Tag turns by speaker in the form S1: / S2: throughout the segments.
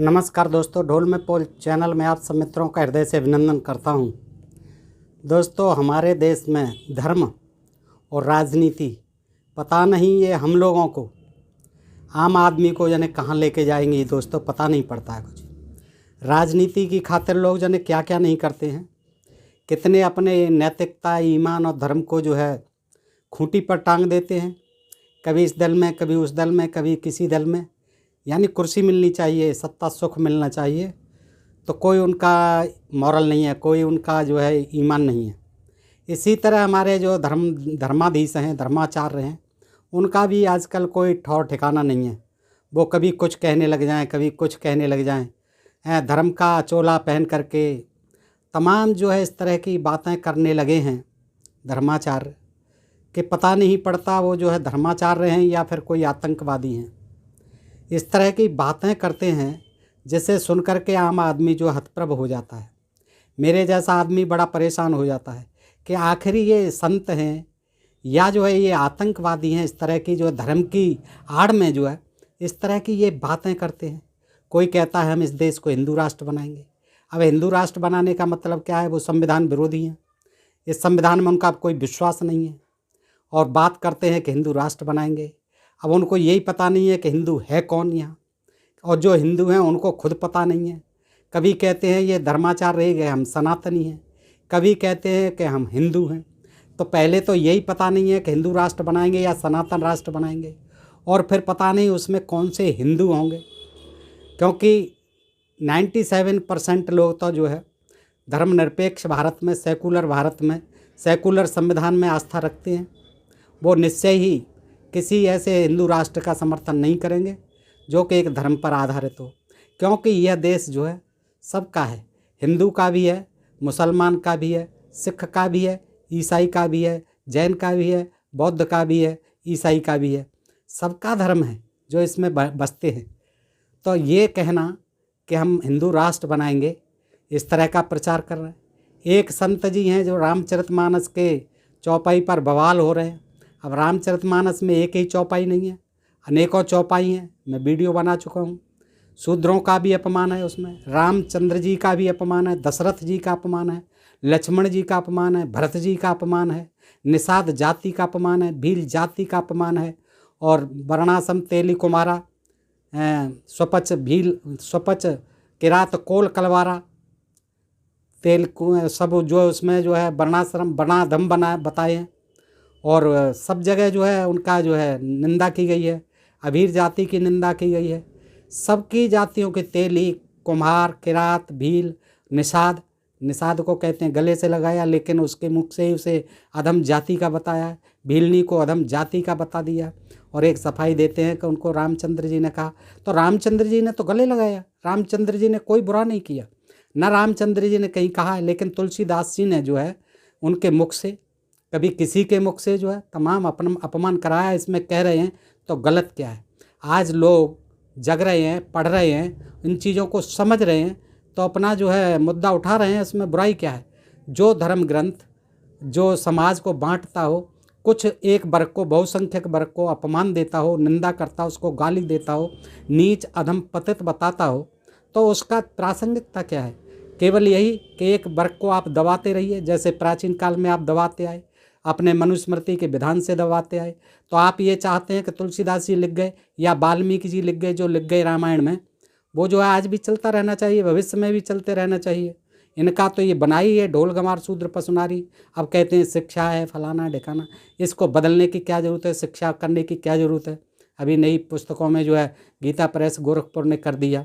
S1: नमस्कार दोस्तों, ढोल में पोल चैनल में आप सब मित्रों का हृदय से अभिनंदन करता हूं। दोस्तों, हमारे देश में धर्म और राजनीति पता नहीं ये हम लोगों को, आम आदमी को जने कहाँ लेके जाएंगी दोस्तों, पता नहीं पड़ता है कुछ। राजनीति की खातिर लोग जने क्या क्या नहीं करते हैं, कितने अपने नैतिकता, ईमान और धर्म को जो है खूंटी पर टांग देते हैं। कभी इस दल में, कभी उस दल में, कभी किसी दल में। यानी कुर्सी मिलनी चाहिए, सत्ता सुख मिलना चाहिए, तो कोई उनका मॉरल नहीं है, कोई उनका जो है ईमान नहीं है। इसी तरह हमारे जो धर्माधीश हैं, धर्माचार्य हैं, उनका भी आजकल कोई ठौर ठिकाना नहीं है। वो कभी कुछ कहने लग जाएं, कभी कुछ कहने लग जाएं। धर्म का चोला पहन करके तमाम जो है इस तरह की बातें करने लगे हैं धर्माचार्य, कि पता नहीं पड़ता वो जो है धर्माचार्य हैं या फिर कोई आतंकवादी हैं। इस तरह की बातें करते हैं जिसे सुनकर के आम आदमी जो हतप्रभ हो जाता है। मेरे जैसा आदमी बड़ा परेशान हो जाता है कि आखिरी ये संत हैं या जो है ये आतंकवादी हैं। इस तरह की जो धर्म की आड़ में जो है इस तरह की ये बातें करते हैं। कोई कहता है हम इस देश को हिंदू राष्ट्र बनाएंगे। अब हिंदू राष्ट्र बनाने का मतलब क्या है? वो संविधान विरोधी हैं, इस संविधान में उनका कोई विश्वास नहीं है और बात करते हैं कि हिंदू राष्ट्र बनाएंगे। अब उनको यही पता नहीं है कि हिंदू है कौन यहाँ, और जो हिंदू हैं उनको खुद पता नहीं है। कभी कहते हैं ये धर्माचार रह गए, हम सनातनी हैं, कभी कहते हैं कि हम हिंदू हैं। तो पहले तो यही पता नहीं है कि हिंदू राष्ट्र बनाएंगे या सनातन राष्ट्र बनाएंगे, और फिर पता नहीं उसमें कौन से हिंदू होंगे, क्योंकि 97% लोग तो जो है धर्मनिरपेक्ष भारत में, सेकुलर भारत में, सेकुलर संविधान में आस्था रखते हैं। वो निश्चय ही किसी ऐसे हिंदू राष्ट्र का समर्थन नहीं करेंगे जो कि एक धर्म पर आधारित हो, क्योंकि यह देश जो है सबका है। हिंदू का भी है, मुसलमान का भी है, सिख का भी है, ईसाई का भी है, जैन का भी है, बौद्ध का भी है, ईसाई का भी है। सबका धर्म है जो इसमें बसते हैं। तो ये कहना कि हम हिंदू राष्ट्र बनाएंगे, इस तरह का प्रचार कर रहे हैं। एक संत जी हैं जो रामचरितमानस के चौपाई पर बवाल हो रहे हैं। अब रामचरितमानस में एक ही चौपाई नहीं है, अनेकों चौपाई हैं। मैं वीडियो बना चुका हूँ। शूद्रों का भी अपमान है उसमें, रामचंद्र जी का भी अपमान है, दशरथ जी का अपमान है, लक्ष्मण जी का अपमान है, भरत जी का अपमान है, निषाद जाति का अपमान है, भील जाति का अपमान है, और वर्णाश्रम तेली कुमारा, स्वपच भील, स्वपच किरात कोल कलवारा तेल सब जो उसमें जो है वर्णाश्रम वर्णाधम बना बताए हैं। और सब जगह जो है उनका जो है निंदा की गई है, अभीर जाति की निंदा की गई है। सबकी जातियों के तेली, कुम्हार, किरात, भील, निषाद, निषाद को कहते हैं गले से लगाया, लेकिन उसके मुख से ही उसे अधम जाति का बताया है। भीलनी को अधम जाति का बता दिया। और एक सफाई देते हैं कि उनको रामचंद्र जी ने कहा, तो रामचंद्र जी ने तो गले लगाया। रामचंद्र जी ने कोई बुरा नहीं किया, ना रामचंद्र जी ने कहीं कहा है, लेकिन तुलसीदास जी ने जो है उनके मुख से, कभी किसी के मुख से जो है तमाम अपमान कराया। इसमें कह रहे हैं तो गलत क्या है? आज लोग जग रहे हैं, पढ़ रहे हैं, इन चीज़ों को समझ रहे हैं, तो अपना जो है मुद्दा उठा रहे हैं। इसमें बुराई क्या है? जो धर्म ग्रंथ जो समाज को बांटता हो, कुछ एक वर्ग को, बहुसंख्यक वर्ग को अपमान देता हो, निंदा करता हो, उसको गाली देता हो, नीच अधम पतित बताता हो, तो उसका प्रासंगिकता क्या है? केवल यही कि एक वर्ग को आप दबाते रहिए, जैसे प्राचीन काल में आप दबाते आए, अपने मनुस्मृति के विधान से दबाते आए। तो आप ये चाहते हैं कि तुलसीदास जी लिख गए या वाल्मीकि जी लिख गए, जो लिख गए रामायण में, वो जो है आज भी चलता रहना चाहिए, भविष्य में भी चलते रहना चाहिए। इनका तो ये बनाई है ढोल गमार शूद्र पशुनारी। अब कहते हैं शिक्षा है, फलाना ढिकाना। इसको बदलने की क्या ज़रूरत है? शिक्षा करने की क्या ज़रूरत है? अभी नई पुस्तकों में जो है गीता प्रेस गोरखपुर ने कर दिया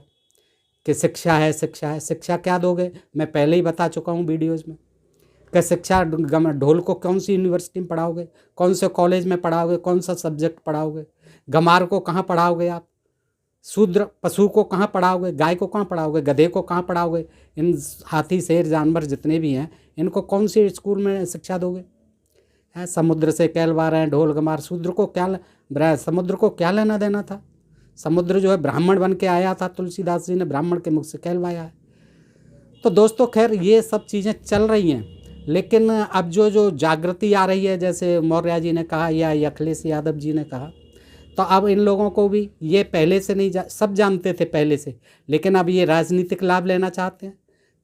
S1: कि शिक्षा है, शिक्षा है। शिक्षा क्या दोगे? मैं पहले ही बता चुका हूँ वीडियोज़ में कि शिक्षा ढोल को कौन सी यूनिवर्सिटी में पढ़ाओगे, कौन से कॉलेज में पढ़ाओगे, कौन सा सब्जेक्ट पढ़ाओगे? गमार को कहाँ पढ़ाओगे आप? शूद्र पशु को कहाँ पढ़ाओगे? गाय को कहाँ पढ़ाओगे? गधे को कहाँ पढ़ाओगे? इन हाथी, शेर, जानवर जितने भी हैं, इनको कौन सी स्कूल में शिक्षा दोगे? है समुद्र से कहलवा रहे हैं ढोल गमार। समुद्र को क्या लेना देना था? समुद्र जो है ब्राह्मण बन के आया था, तुलसीदास जी ने ब्राह्मण के मुख से कहलवाया है। तो दोस्तों खैर ये सब चीज़ें चल रही हैं, लेकिन अब जो जागृति आ रही है, जैसे मौर्य जी ने कहा या अखिलेश यादव जी ने कहा, तो अब इन लोगों को भी ये पहले से नहीं सब जानते थे पहले से, लेकिन अब ये राजनीतिक लाभ लेना चाहते हैं।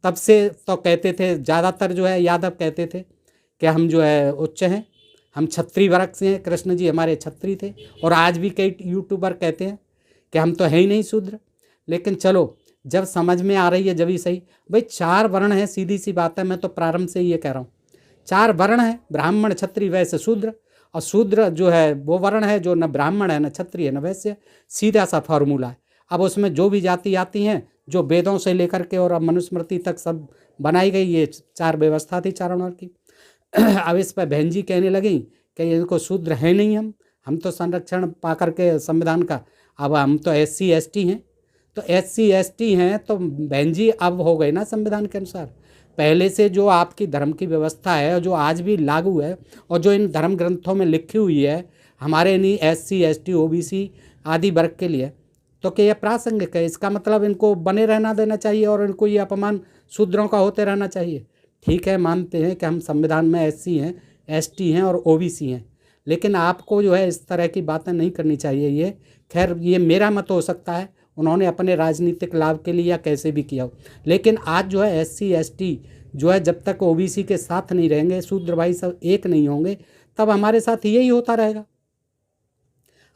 S1: तब से तो कहते थे, ज़्यादातर जो है यादव कहते थे कि हम जो है उच्च हैं, हम क्षत्रिय वर्ग से हैं, कृष्ण जी हमारे क्षत्रिय थे। और आज भी कई यूट्यूबर कहते हैं कि हम तो है ही नहीं शूद्र। लेकिन चलो, जब समझ में आ रही है जब ही सही। भाई 4 वर्ण हैं, सीधी सी बात है, मैं तो प्रारंभ से ही ये कह रहा हूँ। 4 वर्ण हैं, ब्राह्मण क्षत्रिय वैश्य शूद्र। और शूद्र जो है वो वर्ण है जो न ब्राह्मण है, न क्षत्रिय है, न वैश्य। सीधा सा फार्मूला है। अब उसमें जो भी जाति आती हैं, जो वेदों से लेकर के और अब मनुस्मृति तक सब बनाई गई, ये 4 व्यवस्था थी चारण वर्ग की। अब इस पर बहन जी कहने लगी कि इनको शूद्र है नहीं, हम तो संरक्षण पा करके संविधान का, अब हम तो SC ST हैं। तो SC ST हैं तो बहन जी अब हो गए ना संविधान के अनुसार। पहले से जो आपकी धर्म की व्यवस्था है और जो आज भी लागू है और जो इन धर्म ग्रंथों में लिखी हुई है हमारे नहीं SC ST OBC आदि वर्ग के लिए, तो क्या यह प्रासंगिक है? इसका मतलब इनको बने रहना देना चाहिए और इनको ये अपमान शूद्रों का होते रहना चाहिए। ठीक है, मानते हैं कि हम संविधान में SC हैं, ST हैं और OBC हैं, लेकिन आपको जो है इस तरह की बातें नहीं करनी चाहिए। ये खैर ये मेरा मत हो सकता है, उन्होंने अपने राजनीतिक लाभ के लिए या कैसे भी किया हो, लेकिन आज जो है SC ST जो है जब तक OBC के साथ नहीं रहेंगे, शूद्र भाई सब एक नहीं होंगे, तब हमारे साथ यही होता रहेगा।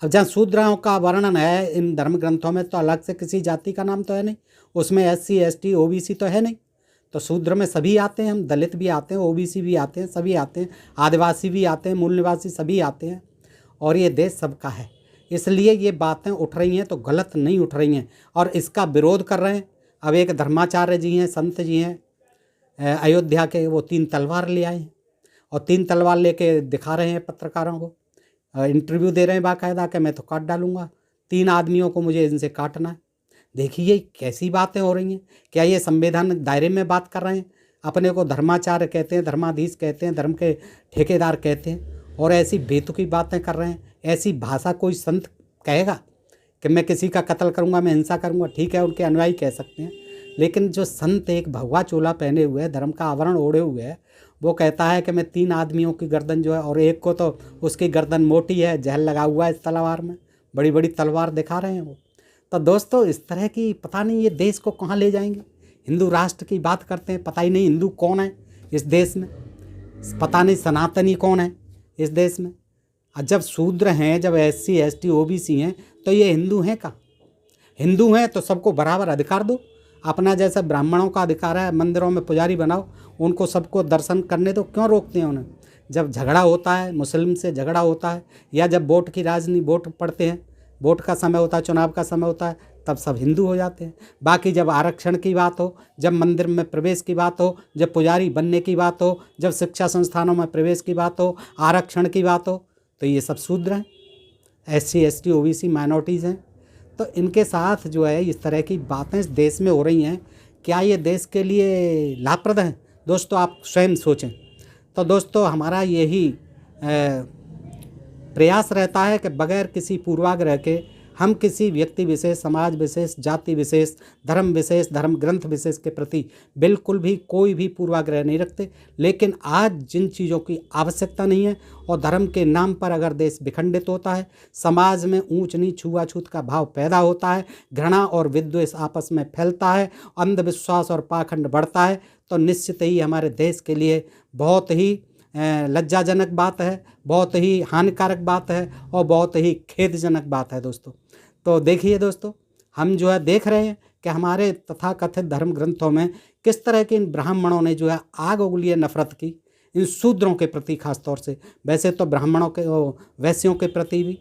S1: अब जहाँ शूद्रों का वर्णन है इन धर्म ग्रंथों में, तो अलग से किसी जाति का नाम तो है नहीं, उसमें SC ST OBC तो है नहीं। तो शूद्र में सभी आते हैं, हम दलित भी आते हैं, OBC भी आते हैं, सभी आते हैं, आदिवासी भी आते हैं, मूल निवासी सभी आते हैं, और ये देश सबका है। इसलिए ये बातें उठ रही हैं तो गलत नहीं उठ रही हैं और इसका विरोध कर रहे हैं। अब एक धर्माचार्य जी हैं, संत जी हैं अयोध्या के, वो 3 तलवार ले आए हैं और 3 तलवार लेके दिखा रहे हैं पत्रकारों को, इंटरव्यू दे रहे हैं बाकायदा कि मैं तो काट डालूंगा, 3 आदमियों को मुझे इनसे काटना है। देखिए कैसी बातें हो रही हैं। क्या ये संविधान दायरे में बात कर रहे हैं? अपने को धर्माचार्य कहते हैं, धर्माधीश कहते हैं, धर्म के ठेकेदार कहते हैं, और ऐसी बेतुकी बातें कर रहे हैं। ऐसी भाषा कोई संत कहेगा कि मैं किसी का कत्ल करूंगा, मैं हिंसा करूंगा? ठीक है, उनके अनुयायी कह सकते हैं, लेकिन जो संत एक भगवा चोला पहने हुए है, धर्म का आवरण ओढ़े हुए है, वो कहता है कि मैं 3 आदमियों की गर्दन जो है, और एक को तो उसकी गर्दन मोटी है, जहल लगा हुआ है इस तलवार में, बड़ी बड़ी तलवार दिखा रहे हैं वो। तो दोस्तों इस तरह की पता नहीं ये देश को कहाँ ले जाएंगे। हिंदू राष्ट्र की बात करते हैं, पता ही नहीं हिंदू कौन है इस देश में, पता नहीं सनातनी कौन है इस देश में। और जब शूद्र हैं, जब SC ST OBC हैं, तो ये हिंदू हैं का? हिंदू हैं तो सबको बराबर अधिकार दो। अपना जैसा ब्राह्मणों का अधिकार है, मंदिरों में पुजारी बनाओ, उनको सबको दर्शन करने दो, क्यों रोकते हैं उन्हें? जब झगड़ा होता है, मुस्लिम से झगड़ा होता है, या जब वोट की राजनीति, वोट पड़ते हैं, वोट का समय होता है, चुनाव का समय होता है, तब सब हिंदू हो जाते हैं। बाकी जब आरक्षण की बात हो, जब मंदिर में प्रवेश की बात हो, जब पुजारी बनने की बात हो, जब शिक्षा संस्थानों में प्रवेश की बात हो, आरक्षण की बात हो, तो ये सब शूद्र हैं, SC ST OBC माइनॉरिटीज़ हैं। तो इनके साथ जो है इस तरह की बातें इस देश में हो रही हैं, क्या ये देश के लिए लाभप्रद हैं? दोस्तों आप स्वयं सोचें। तो दोस्तों हमारा यही प्रयास रहता है कि बगैर किसी पूर्वाग्रह के हम किसी व्यक्ति विशेष, समाज विशेष, जाति विशेष, धर्म ग्रंथ विशेष के प्रति बिल्कुल भी कोई भी पूर्वाग्रह नहीं रखते। लेकिन आज जिन चीज़ों की आवश्यकता नहीं है और धर्म के नाम पर अगर देश विखंडित होता है, समाज में ऊंच नीच छुआछूत का भाव पैदा होता है, घृणा और विद्वेष आपस में फैलता है, अंधविश्वास और पाखंड बढ़ता है, तो निश्चित ही हमारे देश के लिए बहुत ही लज्जाजनक बात है, बहुत ही हानिकारक बात है और बहुत ही खेदजनक बात है दोस्तों। तो देखिए दोस्तों, हम जो है देख रहे हैं कि हमारे तथाकथित धर्म ग्रंथों में किस तरह के इन ब्राह्मणों ने जो है आग उगली है नफरत की, इन शूद्रों के प्रति खास तौर से। वैसे तो ब्राह्मणों के, वैश्यों के प्रति भी,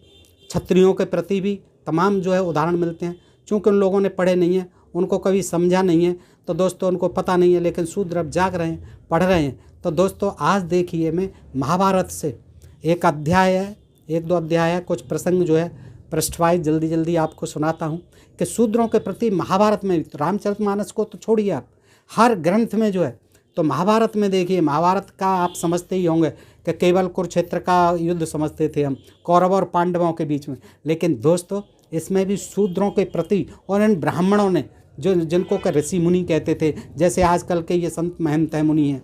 S1: क्षत्रियों के प्रति भी तमाम जो है उदाहरण मिलते हैं। चूँकि उन लोगों ने पढ़े नहीं हैं, उनको कभी समझा नहीं है, तो दोस्तों उनको पता नहीं है। लेकिन शूद्र अब जाग रहे हैं, पढ़ रहे हैं। तो दोस्तों आज देखिए, मैं महाभारत से एक अध्याय है, 1-2 अध्याय है, कुछ प्रसंग जो है पृष्ठवाइज जल्दी आपको सुनाता हूँ कि शूद्रों के प्रति महाभारत में, तो रामचरितमानस को तो छोड़िए आप, हर ग्रंथ में जो है, तो महाभारत में देखिए, महाभारत का आप समझते ही होंगे कि केवल कुरुक्षेत्र का युद्ध समझते थे हम, कौरव और पांडवों के बीच में। लेकिन दोस्तों इसमें भी शूद्रों के प्रति और इन ब्राह्मणों ने, जो जिनको के ऋषि मुनि कहते थे, जैसे आजकल के ये संत महंत मुनि हैं,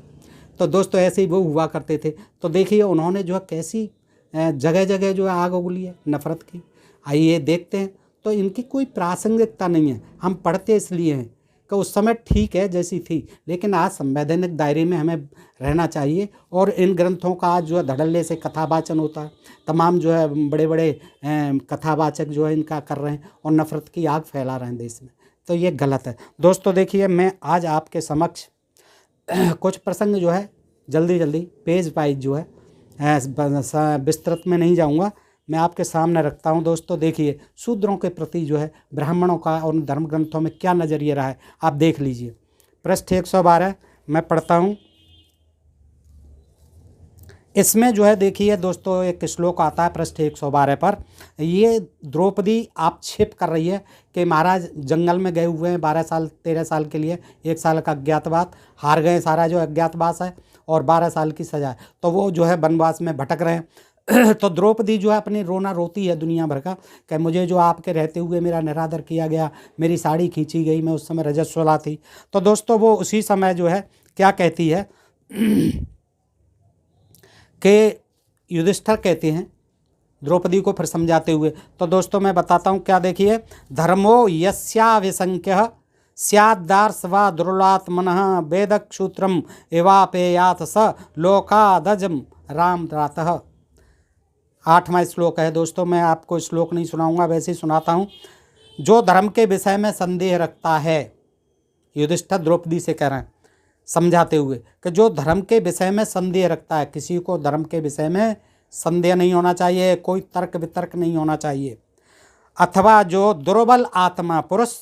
S1: तो दोस्तों ऐसे ही वो हुआ करते थे। तो देखिए उन्होंने जो है कैसी जगह जगह जो है आग उगली है नफरत की। आइए देखते हैं। तो इनकी कोई प्रासंगिकता नहीं है, हम पढ़ते इसलिए हैं कि उस समय ठीक है जैसी थी, लेकिन आज संवैधानिक दायरे में हमें रहना चाहिए। और इन ग्रंथों का आज जो है धड़ल्ले से कथावाचन होता है, तमाम जो है बड़े बड़े कथावाचक जो है इनका कर रहे हैं और नफ़रत की आग फैला रहे हैं देश में, तो ये गलत है। दोस्तों देखिए, मैं आज आपके समक्ष कुछ प्रसंग जो है जल्दी जल्दी पेज वाइज जो है विस्तृत में नहीं जाऊंगा, मैं आपके सामने रखता हूं। दोस्तों देखिए, शूद्रों के प्रति जो है ब्राह्मणों का और धर्म ग्रंथों में क्या नज़रिया रहा है, आप देख लीजिए। पृष्ठ 112 मैं पढ़ता हूं। इसमें जो है देखिए दोस्तों, एक श्लोक आता है पृष्ठ 112 पर। ये द्रौपदी आक्षेप कर रही है कि महाराज जंगल में गए हुए हैं 12 साल 13 साल के लिए, 1 साल का अज्ञातवास, हार गए सारा जो अज्ञातवास है और 12 साल की सजा है, तो वो जो है वनवास में भटक रहे हैं। तो द्रौपदी जो है अपनी रोना रोती है दुनिया भर का कि मुझे जो आपके रहते हुए मेरा निरादर किया गया, मेरी साड़ी खींची गई, मैं उस समय रजस्वला थी। तो दोस्तों वो उसी समय जो है क्या कहती है कि युधिष्ठिर कहते हैं द्रौपदी को फिर समझाते हुए, तो दोस्तों मैं बताता हूँ क्या। देखिए, धर्मो यस्याभिसंख्यः स्याद्दार्शवा दुर्लात्मनः वेदक्षूत्रम एवापेयाथ स लोकादजम राम रातः। 8वां श्लोक है दोस्तों, मैं आपको श्लोक नहीं सुनाऊंगा, वैसे ही सुनाता हूँ। जो धर्म के विषय में संदेह रखता है, युधिष्ठिर द्रौपदी से कह रहे हैं समझाते हुए कि जो धर्म के विषय में संदेह रखता है, किसी को धर्म के विषय में संदेह नहीं होना चाहिए, कोई तर्क वितर्क नहीं होना चाहिए। अथवा जो दुर्बल आत्मा पुरुष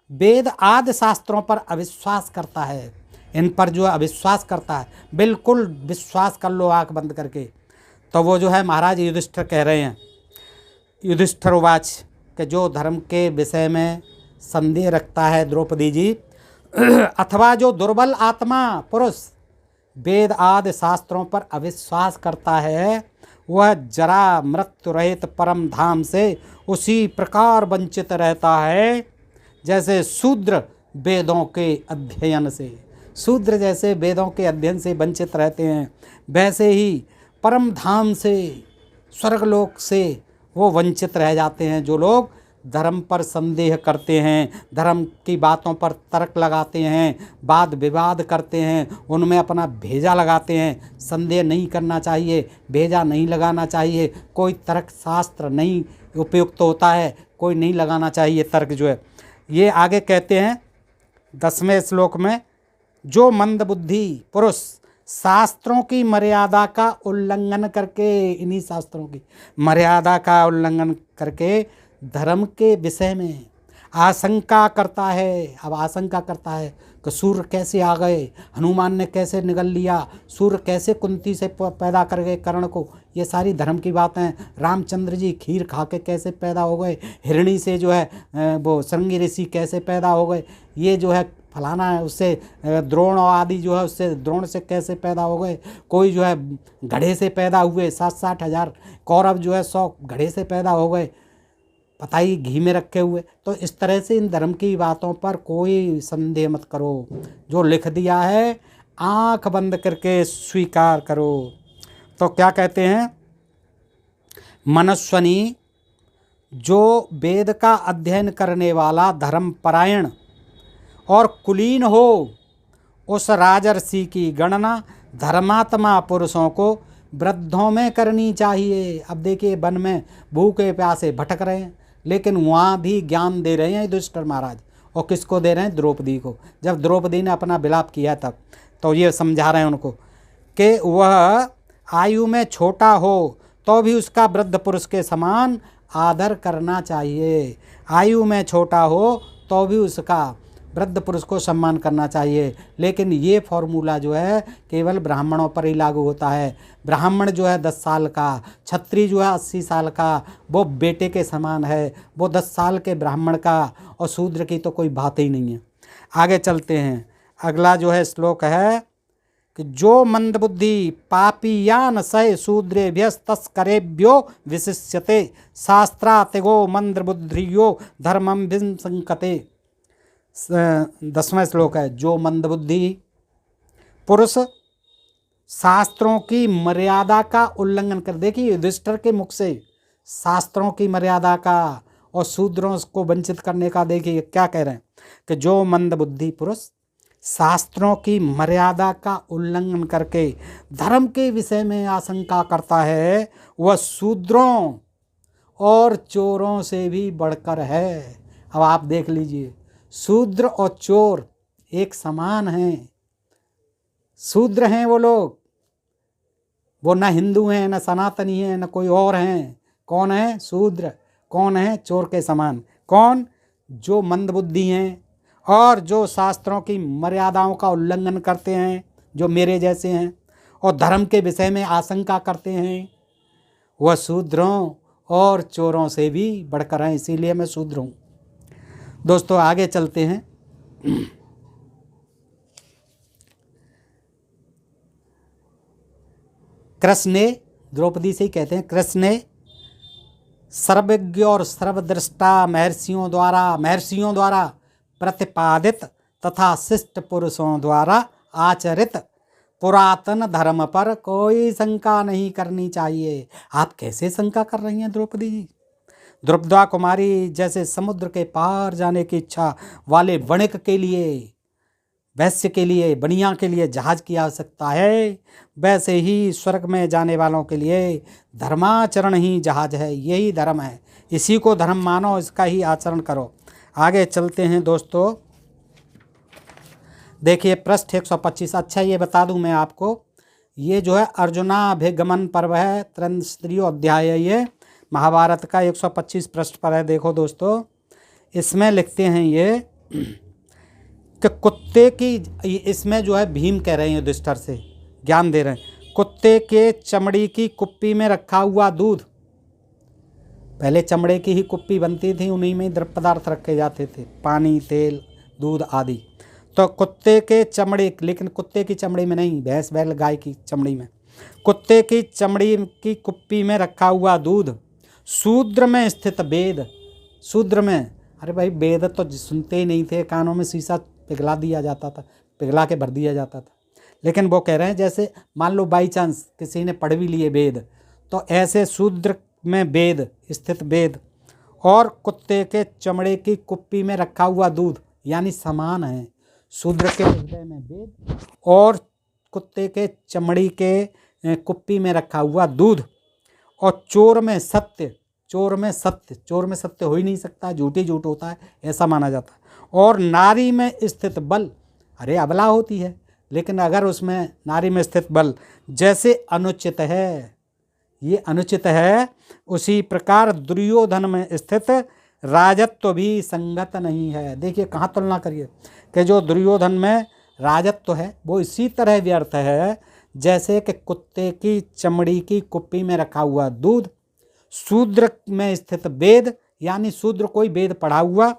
S1: वेद आदि शास्त्रों पर अविश्वास करता है, इन पर जो अविश्वास करता है, बिल्कुल विश्वास कर लो आँख बंद करके, तो वो जो है महाराज युधिष्ठिर कह रहे हैं, युधिष्ठिर उवाच कि जो धर्म के विषय में संदेह रखता है द्रौपदी जी, अथवा जो दुर्बल आत्मा पुरुष वेद आदि शास्त्रों पर अविश्वास करता है, वह जरा मृत्यु रहित परम धाम से उसी प्रकार वंचित रहता है जैसे शूद्र वेदों के अध्ययन से। शूद्र जैसे वेदों के अध्ययन से वंचित रहते हैं, वैसे ही परम धाम से, स्वर्गलोक से वो वंचित रह जाते हैं जो लोग धर्म पर संदेह करते हैं, धर्म की बातों पर तर्क लगाते हैं, वाद विवाद करते हैं, उनमें अपना भेजा लगाते हैं। संदेह नहीं करना चाहिए, भेजा नहीं लगाना चाहिए, कोई तर्क शास्त्र नहीं उपयुक्त होता है, कोई नहीं लगाना चाहिए तर्क जो है। ये आगे कहते हैं 10वें श्लोक में, जो मंदबुद्धि पुरुष शास्त्रों की मर्यादा का उल्लंघन करके, इन्हीं शास्त्रों की मर्यादा का उल्लंघन करके धर्म के विषय में आशंका करता है। अब आशंका करता है कि सूर्य कैसे आ गए, हनुमान ने कैसे निगल लिया, सूर्य कैसे कुंती से पैदा कर गए कर्ण को, ये सारी धर्म की बातें। रामचंद्र जी खीर खा के कैसे पैदा हो गए, हिरणी से जो है वो श्रृंगी ऋषि कैसे पैदा हो गए, ये जो है फलाना है, उससे द्रोण आदि जो है उससे द्रोण से कैसे पैदा हो गए, कोई जो है घड़े से पैदा हुए, 60-60 हज़ार कौरव जो है 100 घड़े से पैदा हो गए, पता ही घी में रखे हुए। तो इस तरह से इन धर्म की बातों पर कोई संदेह मत करो, जो लिख दिया है आंख बंद करके स्वीकार करो। तो क्या कहते हैं, मनस्वनी जो वेद का अध्ययन करने वाला धर्मपरायण और कुलीन हो, उस राजर्षि की गणना धर्मात्मा पुरुषों को वृद्धों में करनी चाहिए। अब देखिए, वन में भूखे प्यासे भटक रहे हैं, लेकिन वहाँ भी ज्ञान दे रहे हैं युधिष्ठिर महाराज, और किसको दे रहे हैं, द्रौपदी को। जब द्रौपदी ने अपना विलाप किया तब तो ये समझा रहे हैं उनको कि वह आयु में छोटा हो तो भी उसका वृद्ध पुरुष के समान आदर करना चाहिए। आयु में छोटा हो तो भी उसका वृद्ध पुरुष को सम्मान करना चाहिए। लेकिन ये फॉर्मूला जो है केवल ब्राह्मणों पर ही लागू होता है। ब्राह्मण जो है 10 साल का, क्षत्रिय जो है 80 साल का, वो बेटे के समान है, वो 10 साल के ब्राह्मण का, और शूद्र की तो कोई बात ही नहीं है। आगे चलते हैं, अगला जो है श्लोक है कि जो मंदबुद्धि पापीयान सय शूद्रेभ्यस्तस्करेभ्यो विशिष्यते शास्त्रातिगो मंदबुद्धियो धर्मम विसंकते। 10वां श्लोक है, जो मंदबुद्धि पुरुष शास्त्रों की मर्यादा का उल्लंघन कर, देखिए युधिष्ठिर के मुख से शास्त्रों की मर्यादा का और शूद्रों को वंचित करने का। देखिए क्या कह रहे हैं कि जो मंदबुद्धि पुरुष शास्त्रों की मर्यादा का उल्लंघन करके धर्म के विषय में आशंका करता है वह शूद्रों और चोरों से भी बढ़कर है। अब आप देख लीजिए, शूद्र और चोर एक समान हैं। शूद्र हैं वो लोग, वो न हिंदू हैं, न सनातनी हैं, न कोई और हैं। कौन है शूद्र? कौन है चोर के समान? कौन? जो मंदबुद्धि हैं और जो शास्त्रों की मर्यादाओं का उल्लंघन करते हैं, जो मेरे जैसे हैं और धर्म के विषय में आशंका करते हैं, वह शूद्रों और चोरों से भी बढ़कर हैं। इसीलिए मैं शूद्र हूँ। दोस्तों आगे चलते हैं। कृष्ण ने, द्रौपदी से ही कहते हैं, कृष्ण ने सर्वज्ञ और सर्वदृष्टा महर्षियों द्वारा प्रतिपादित तथा शिष्ट पुरुषों द्वारा आचरित पुरातन धर्म पर कोई शंका नहीं करनी चाहिए। आप कैसे शंका कर रही हैं द्रौपदी जी? द्रुपदा कुमारी जैसे समुद्र के पार जाने की इच्छा वाले वणिक के लिए, वैश्य के लिए, बनिया के लिए जहाज की आवश्यकता है, वैसे ही स्वर्ग में जाने वालों के लिए धर्माचरण ही जहाज है। यही धर्म है, इसी को धर्म मानो, इसका ही आचरण करो। आगे चलते हैं दोस्तों। देखिए पृष्ठ 125। अच्छा ये बता दूं मैं आपको, ये जो है अर्जुनाभिगमन पर्व है, त्रिंशत्रियो अध्याय है, ये महाभारत का 125 पृष्ठ पर है। देखो दोस्तों, इसमें लिखते हैं ये कि कुत्ते की, इसमें जो है भीम कह रहे हैं युधिष्ठिर से, ज्ञान दे रहे हैं, कुत्ते के चमड़ी की कुप्पी में रखा हुआ दूध, पहले चमड़े की ही कुप्पी बनती थी, उन्हीं में द्रव्य पदार्थ रखे जाते थे, पानी, तेल, दूध आदि। तो कुत्ते के चमड़े, लेकिन कुत्ते की चमड़ी में नहीं, भैंस बैल गाय की चमड़ी में, कुत्ते की चमड़ी की कुप्पी में रखा हुआ दूध शूद्र में स्थित वेद। शूद्र में, अरे भाई वेद तो सुनते ही नहीं थे, कानों में शीशा पिघला दिया जाता था, पिघला के भर दिया जाता था। लेकिन वो कह रहे हैं जैसे मान लो बाई चांस किसी ने पढ़ भी लिए वेद, तो ऐसे शूद्र में वेद स्थित वेद और कुत्ते के चमड़े की कुप्पी में रखा हुआ दूध यानी समान है। शूद्र के हृदय में वेद और कुत्ते के चमड़ी के कुप्पी में रखा हुआ दूध, और चोर में सत्य, चोर में सत्य, चोर में सत्य हो ही नहीं सकता, झूठ ही झूठ होता है, ऐसा माना जाता है। और नारी में स्थित बल, अरे अबला होती है, लेकिन अगर उसमें नारी में स्थित बल जैसे अनुचित है, ये अनुचित है, उसी प्रकार दुर्योधन में स्थित राजत्व भी संगत नहीं है। देखिए कहाँ तुलना करिए कि जो दुर्योधन में राजत्व है वो इसी तरह व्यर्थ है जैसे कि कुत्ते की चमड़ी की कुप्पी में रखा हुआ दूध, शूद्र में स्थित वेद यानी शूद्र कोई वेद पढ़ा हुआ,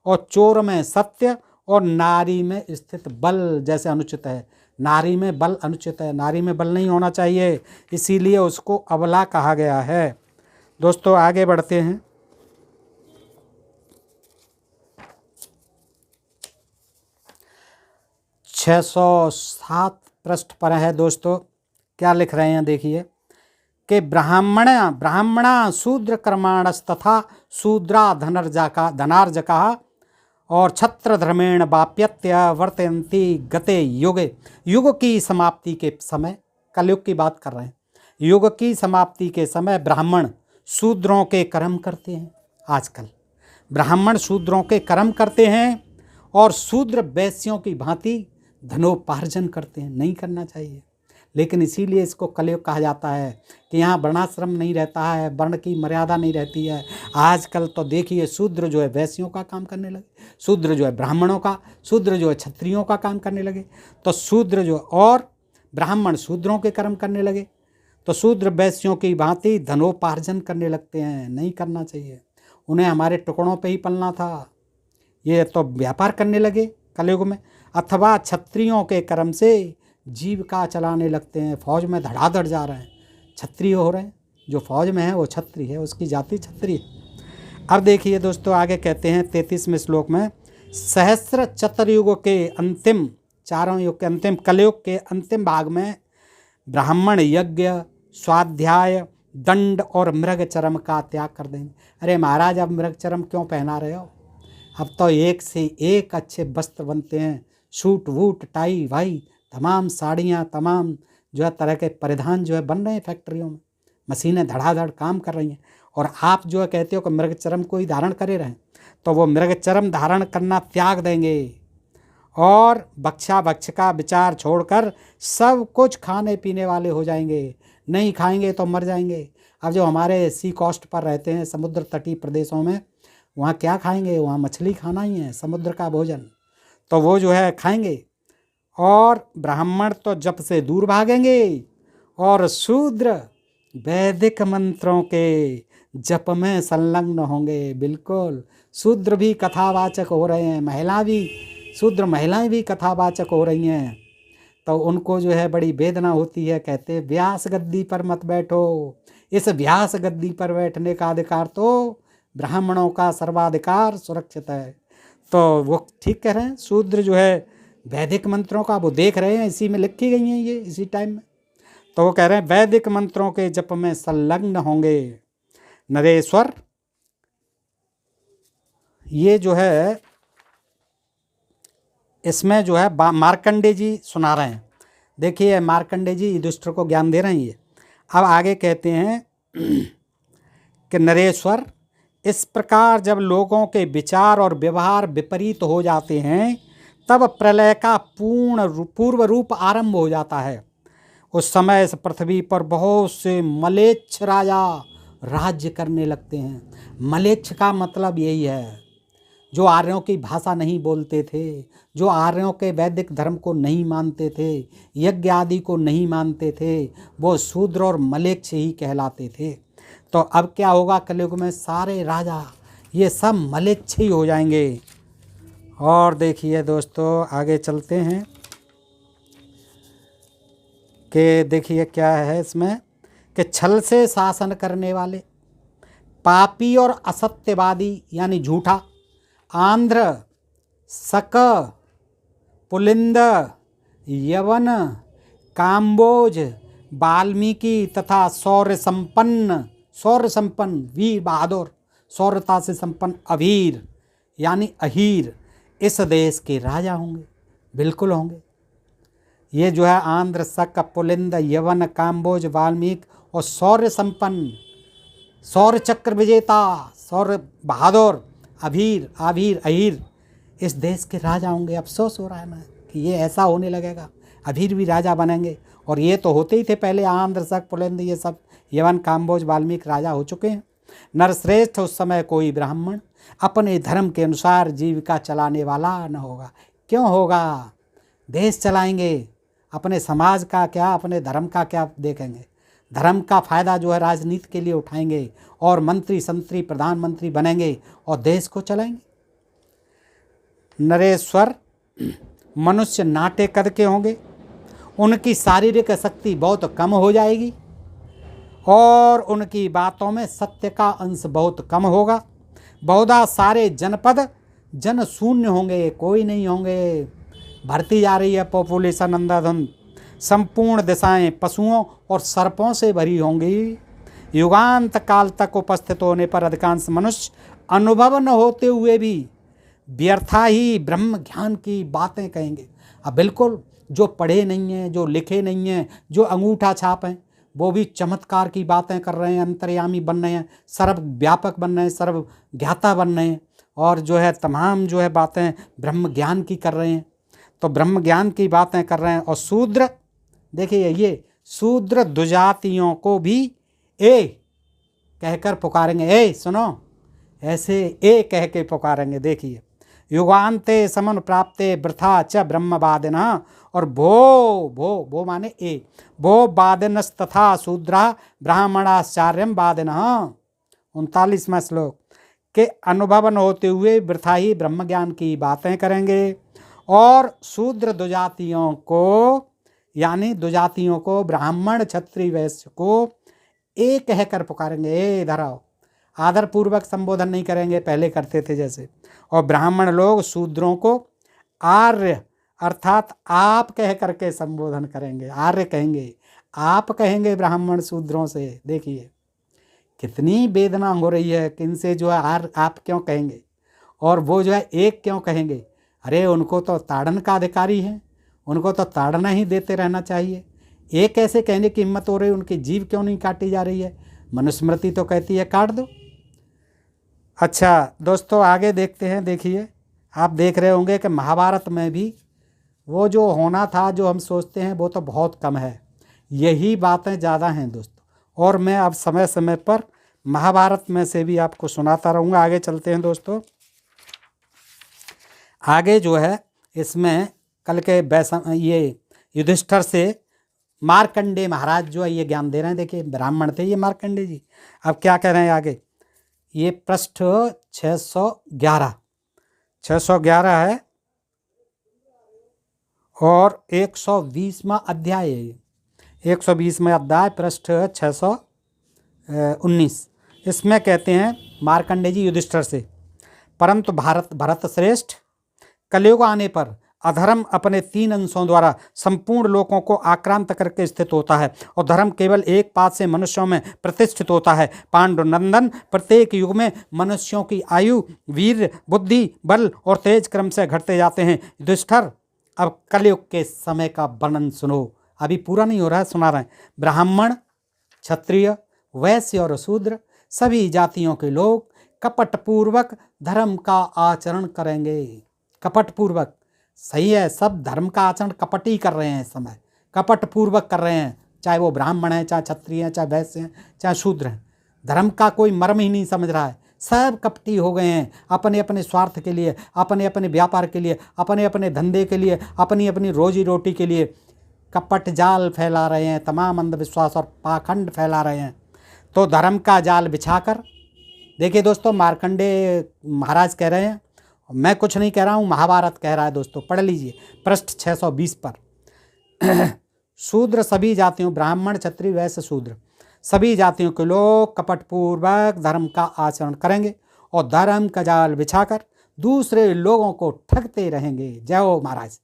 S1: और चोर में सत्य, और नारी में स्थित बल जैसे अनुचित है। नारी में बल अनुचित है, नारी में बल नहीं होना चाहिए, इसीलिए उसको अबला कहा गया है। दोस्तों आगे बढ़ते हैं। छः 607 पृष्ठ पर है दोस्तों, क्या लिख रहे हैं देखिए कि ब्राह्मणा शूद्र कर्माणस्तथा शूद्रा धनार्जका और छत्र धर्मेण वाप्यत्य वर्तयन्ति गते युगे। युग की समाप्ति के समय, कलयुग की बात कर रहे हैं, युग की समाप्ति के समय ब्राह्मण शूद्रों के कर्म करते हैं। आजकल ब्राह्मण शूद्रों के कर्म करते हैं और शूद्र वैश्यों की भांति धनोपार्जन करते हैं। नहीं करना चाहिए, लेकिन इसीलिए इसको कलयुग कहा जाता है कि यहाँ वर्णाश्रम नहीं रहता है, वर्ण की मर्यादा नहीं रहती है। आजकल तो देखिए शूद्र जो है वैश्यों का काम करने लगे, शूद्र जो है ब्राह्मणों का, शूद्र जो है क्षत्रियों का काम करने लगे, तो शूद्र जो और ब्राह्मण शूद्रों के कर्म करने लगे, तो शूद्र वैश्यों की भांति धनोपार्जन करने लगते हैं। नहीं करना चाहिए, उन्हें हमारे टुकड़ों पे ही पलना था, ये तो व्यापार करने लगे कलयुग में, अथवा क्षत्रियों के कर्म से जीविका चलाने लगते हैं। फौज में धड़ाधड़ जा रहे हैं, क्षत्रिय हो रहे हैं, जो फौज में है वो क्षत्रिय है, उसकी जाति क्षत्रिय। अब देखिए दोस्तों आगे कहते हैं 33वें श्लोक में, सहस्र चतुर्युग के अंतिम, चारों युग के अंतिम, कलयुग के अंतिम भाग में ब्राह्मण यज्ञ, स्वाध्याय, दंड और मृग चरम का त्याग कर देंगे। अरे महाराज, अब मृग चरम क्यों पहना रहे हो? अब तो एक से एक अच्छे वस्त्र बनते हैं, सूट वूट टाई वाई, तमाम साड़ियाँ, तमाम जो है तरह के परिधान जो है बन रहे हैं फैक्ट्रियों में, मशीनें धड़ाधड़ काम कर रही हैं। और आप जो है कहते हो कि मृग चरम को ही धारण करे रहें, तो वो मृग चरम धारण करना त्याग देंगे और भक्षा भक्ष का विचार छोड़कर सब कुछ खाने पीने वाले हो जाएंगे। नहीं खाएंगे तो मर जाएंगे। अब जो हमारे सी कोस्ट पर रहते हैं, समुद्र तटीय प्रदेशों में, वहाँ क्या खाएंगे? वहाँ मछली खाना ही है, समुद्र का भोजन, तो वो जो है खाएंगे। और ब्राह्मण तो जप से दूर भागेंगे और शूद्र वैदिक मंत्रों के जप में संलग्न होंगे। बिल्कुल, शूद्र भी कथावाचक हो रहे हैं, शूद्र महिलाएं भी कथावाचक हो रही हैं, तो उनको जो है बड़ी वेदना होती है। कहते व्यास गद्दी पर मत बैठो, इस व्यास गद्दी पर बैठने का अधिकार तो ब्राह्मणों का सर्वाधिकार सुरक्षित है। तो वो ठीक कह रहे हैं, शूद्र जो है वैदिक मंत्रों का वो देख रहे हैं, इसी में लिखी गई हैं ये, इसी टाइम में। तो वो कह रहे हैं वैदिक मंत्रों के जप में संलग्न होंगे। नरेश्वर ये जो है इसमें जो है मार्कंडे जी सुना रहे हैं। देखिए मार्कंडे जी युधिष्ठिर को ज्ञान दे रहे हैं ये। अब आगे कहते हैं कि नरेश्वर, इस प्रकार जब लोगों के विचार और व्यवहार विपरीत हो जाते हैं, तब प्रलय का पूर्व रूप आरंभ हो जाता है। उस समय इस पृथ्वी पर बहुत से मलेच्छ राजा राज्य करने लगते हैं। मलेच्छ का मतलब यही है, जो आर्यों की भाषा नहीं बोलते थे, जो आर्यों के वैदिक धर्म को नहीं मानते थे, यज्ञ आदि को नहीं मानते थे, वो शूद्र और मलेच्छ ही कहलाते थे। तो अब क्या होगा? कलयुग में सारे राजा ये सब मलेच्छ ही हो जाएंगे। और देखिए दोस्तों आगे चलते हैं कि देखिए क्या है इसमें, कि छल से शासन करने वाले, पापी और असत्यवादी यानी झूठा, आंध्र, शक, पुलिंद, यवन, काम्बोज, वाल्मीकि तथा शौर्य संपन्न वीर बहादुर, शौर्यता से संपन्न अभीर यानी अहीर इस देश के राजा होंगे। बिल्कुल होंगे। ये जो है आंध्र, शक, पुलिंद, यवन, काम्बोज, वाल्मीकि और शौर्य संपन्न, शौर्य चक्र विजेता, शौर्य बहादुर, आभीर अहीर इस देश के राजा होंगे। अफसोस हो रहा है ना कि ये ऐसा होने लगेगा, अभीर भी राजा बनेंगे। और ये तो होते ही थे पहले, आंध्र, शक, पुलिंद, ये सब यवन, काम्बोज, वाल्मीकि राजा हो चुके हैं। नरश्रेष्ठ, उस समय कोई ब्राह्मण अपने धर्म के अनुसार जीविका चलाने वाला न होगा। क्यों होगा? देश चलाएंगे, अपने समाज का क्या, अपने धर्म का क्या देखेंगे? धर्म का फ़ायदा जो है राजनीति के लिए उठाएंगे और मंत्री संत्री प्रधानमंत्री बनेंगे और देश को चलाएंगे। नरेश्वर, मनुष्य नाटे कद के होंगे, उनकी शारीरिक शक्ति बहुत कम हो जाएगी और उनकी बातों में सत्य का अंश बहुत कम होगा। बहुधा सारे जनपद जन शून्य होंगे, कोई नहीं होंगे। बढ़ती जा रही है पॉपुलेशन अंधाधुंध। संपूर्ण दिशाएं पशुओं और सर्पों से भरी होंगी। युगांत काल तक उपस्थित होने पर अधिकांश मनुष्य अनुभव न होते हुए भी व्यर्था ही ब्रह्म ज्ञान की बातें कहेंगे। अब बिल्कुल, जो पढ़े नहीं हैं, जो लिखे नहीं हैं, जो अंगूठा छाप हैं, वो भी चमत्कार की बातें कर रहे हैं, अंतर्यामी बन रहे हैं, सर्वव्यापक बन रहे हैं, सर्वज्ञाता बन रहे हैं और जो है तमाम जो है बातें ब्रह्म ज्ञान की कर रहे हैं। तो ब्रह्म ज्ञान की बातें कर रहे हैं। और शूद्र, देखिए ये शूद्र दुजातियों को भी ए कहकर पुकारेंगे। ए सुनो, ऐसे ए कह के पुकारेंगे। देखिए, युगान्ते समन प्राप्ते वृथा च ब्रह्मवादिनः, और भो माने ए, भो वादिनस्तथा शूद्रा ब्राह्मणाश्चार्यम वादिनः। 39वां श्लोक के अनुभव न होते हुए वृथा ही ब्रह्म ज्ञान की बातें करेंगे और शूद्र दुजातियों को यानी दुजातियों को, ब्राह्मण क्षत्रिय वैश्य को ए कहकर पुकारेंगे। ए इधर आओ। आदरपूर्वक संबोधन नहीं करेंगे, पहले करते थे जैसे। और ब्राह्मण लोग शूद्रों को आर्य अर्थात आप कह करके संबोधन करेंगे। आर्य कहेंगे, आप कहेंगे ब्राह्मण शूद्रों से। देखिए कितनी वेदना हो रही है कि इनसे जो है आप क्यों कहेंगे और वो जो है एक क्यों कहेंगे। अरे उनको तो ताड़न का अधिकारी है, उनको तो ताड़ना ही देते रहना चाहिए। एक ऐसे कहने की हिम्मत हो रही, उनकी जीभ क्यों नहीं काटी जा रही है। मनुस्मृति तो कहती है काट दो। अच्छा दोस्तों आगे देखते हैं। देखिए आप देख रहे होंगे कि महाभारत में भी वो जो होना था, जो हम सोचते हैं, वो तो बहुत कम है, यही बातें ज़्यादा हैं दोस्तों। और मैं अब समय समय पर महाभारत में से भी आपको सुनाता रहूँगा। आगे चलते हैं दोस्तों। आगे जो है इसमें कल के ये युधिष्ठिर से मार्कंडे महाराज जो है ये ज्ञान दे रहे हैं। देखिए ब्राह्मण थे ये मार्कंडे जी। अब क्या कह रहे हैं आगे, ये पृष्ठ 611 है और 120वां अध्याय है। 120वां अध्याय पृष्ठ 619। इसमें कहते हैं मार्कंडे जी युधिष्ठिर से, परंतु भरत श्रेष्ठ, कलयुग आने पर अधर्म अपने 3 अंशों द्वारा संपूर्ण लोगों को आक्रांत करके स्थित होता है और धर्म केवल एक पात से मनुष्यों में प्रतिष्ठित होता है। पांडुनंदन, प्रत्येक युग में मनुष्यों की आयु, वीर, बुद्धि, बल और तेज क्रम से घटते जाते हैं। युधिष्ठिर अब कलयुग के समय का वर्णन सुनो। अभी पूरा नहीं हो रहा है, सुना रहे हैं। ब्राह्मण, क्षत्रिय, वैश्य और शूद्र सभी जातियों के लोग कपटपूर्वक धर्म का आचरण करेंगे। कपटपूर्वक, सही है, सब धर्म का आचरण कपट ही कर रहे हैं इस समय, कपटपूर्वक कर रहे हैं। चाहे वो ब्राह्मण है, चाहे क्षत्रिय है, चाहे वैश्य हैं, चाहे शूद्र हैं। धर्म का कोई मर्म ही नहीं समझ रहा है। सब कपटी हो गए हैं, अपने अपने स्वार्थ के लिए, अपने अपने व्यापार के लिए, अपने अपने धंधे के लिए, अपनी अपनी रोजी रोटी के लिए कपट जाल फैला रहे हैं, तमाम अंधविश्वास और पाखंड फैला रहे हैं। तो धर्म का जाल बिछाकर, देखिए दोस्तों मार्कंडे महाराज कह रहे हैं, मैं कुछ नहीं कह रहा हूँ, महाभारत कह रहा है दोस्तों, पढ़ लीजिए पृष्ठ 620 पर। शूद्र सभी जातियों, ब्राह्मण, क्षत्रिय, वैश्य, शूद्र सभी जातियों के लोग कपटपूर्वक धर्म का आचरण करेंगे और धर्म का जाल बिछाकर दूसरे लोगों को ठगते रहेंगे। जय हो महाराज,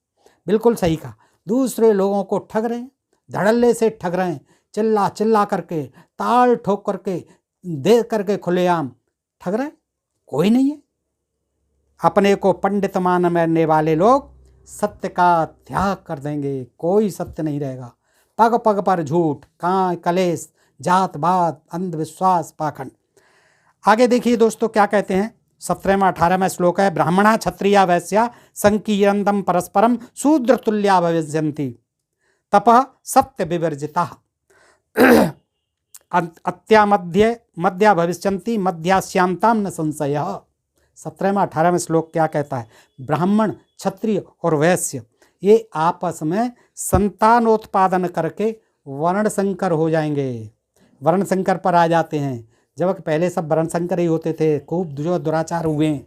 S1: बिल्कुल सही कहा। दूसरे लोगों को ठग रहे हैं, धड़ल्ले से ठग रहे हैं, चिल्ला चिल्ला करके, ताल ठोक करके, दे करके खुलेआम ठग रहे हैं। कोई नहीं है। अपने को पंडित मानने वाले लोग सत्य का त्याग कर देंगे, कोई सत्य नहीं रहेगा। पग पग पर झूठ, कलेश, जात बात, अंधविश्वास, पाखंड। आगे देखिए दोस्तों क्या कहते हैं। 17वां 18वां श्लोक है, ब्राह्मणा क्षत्रिया वैश्या संकीर्णदम परस्परम शूद्र तुल्या भविष्यन्ति तपः सत्य विवर्जिता अत्या मध्या भविष्यन्ति मध्यास्यांताम न संशय। 17वां 18वां श्लोक क्या कहता है, ब्राह्मण, क्षत्रिय और वैश्य ये आपस में संतानोत्पादन करके वर्ण संकर हो जाएंगे, वर्ण संकर पर आ जाते हैं। जबकि पहले सब वर्ण संकर ही होते थे, खूब जो दुराचार हुए।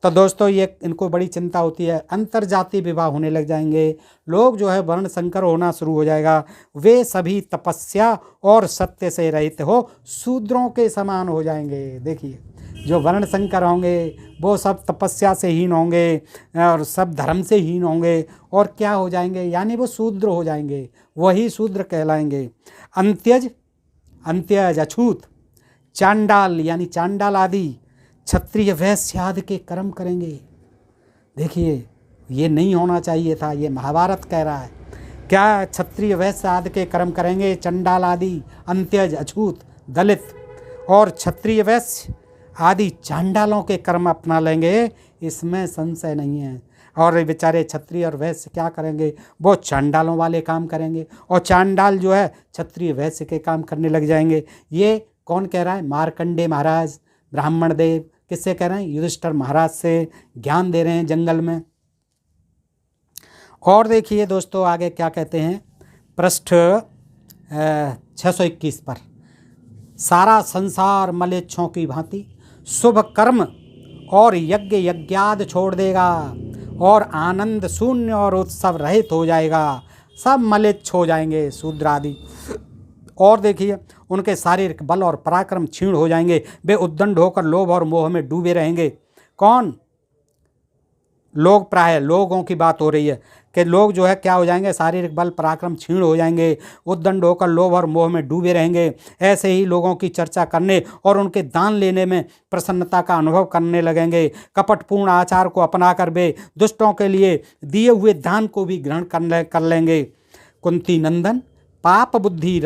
S1: तो दोस्तों ये इनको बड़ी चिंता होती है, अंतर जाति विवाह होने लग जाएंगे, लोग जो है वर्ण संकर होना शुरू हो जाएगा। वे सभी तपस्या और सत्य से रहित हो शूद्रों के समान हो जाएंगे। देखिए जो वर्ण संकर होंगे वो सब तपस्या से हीन होंगे और सब धर्म से हीन होंगे और क्या हो जाएंगे, यानी वो शूद्र हो जाएंगे, वही शूद्र कहलाएंगे। अंत्यज, अछूत, चांडाल यानी चांडाल आदि क्षत्रिय वैश्य आदि के कर्म करेंगे। देखिए ये नहीं होना चाहिए था, ये महाभारत कह रहा है। क्या क्षत्रिय वैश्य आदि के कर्म करेंगे, चंडाल आदि, अंत्यज, अछूत, दलित और क्षत्रिय वैश्य आदि चांडालों के कर्म अपना लेंगे, इसमें संशय नहीं है। और बेचारे क्षत्रिय और वैश्य क्या करेंगे, वो चांडालों वाले काम करेंगे और चांडाल जो है क्षत्रिय वैश्य के काम करने लग जाएंगे। ये कौन कह रहा है, मार्कंडे महाराज, ब्राह्मण देव। किससे कह रहे हैं, युधिष्ठिर महाराज से ज्ञान दे रहे हैं जंगल में। और देखिए दोस्तों आगे क्या कहते हैं, पृष्ठ 621 पर, सारा संसार मलेच्छों की भांति शुभ कर्म और यज्ञ यज्ञाद छोड़ देगा और आनंद शून्य और उत्सव रहित हो जाएगा। सब मलेच्छ हो जाएंगे शूद्र आदि। और देखिए उनके शारीरिक बल और पराक्रम क्षीण हो जाएंगे, वे उद्दंड होकर लोभ और मोह में डूबे रहेंगे। कौन, लोग प्राय लोगों की बात हो रही है कि लोग जो है क्या हो जाएंगे, शारीरिक बल पराक्रम क्षीण हो जाएंगे, उद्दंड होकर लोभ और मोह में डूबे रहेंगे। ऐसे ही लोगों की चर्चा करने और उनके दान लेने में प्रसन्नता का अनुभव करने लगेंगे। कपटपूर्ण आचार को अपना कर वे दुष्टों के लिए दिए हुए दान को भी ग्रहण कर लेंगे। कुंती नंदन पाप बुद्धि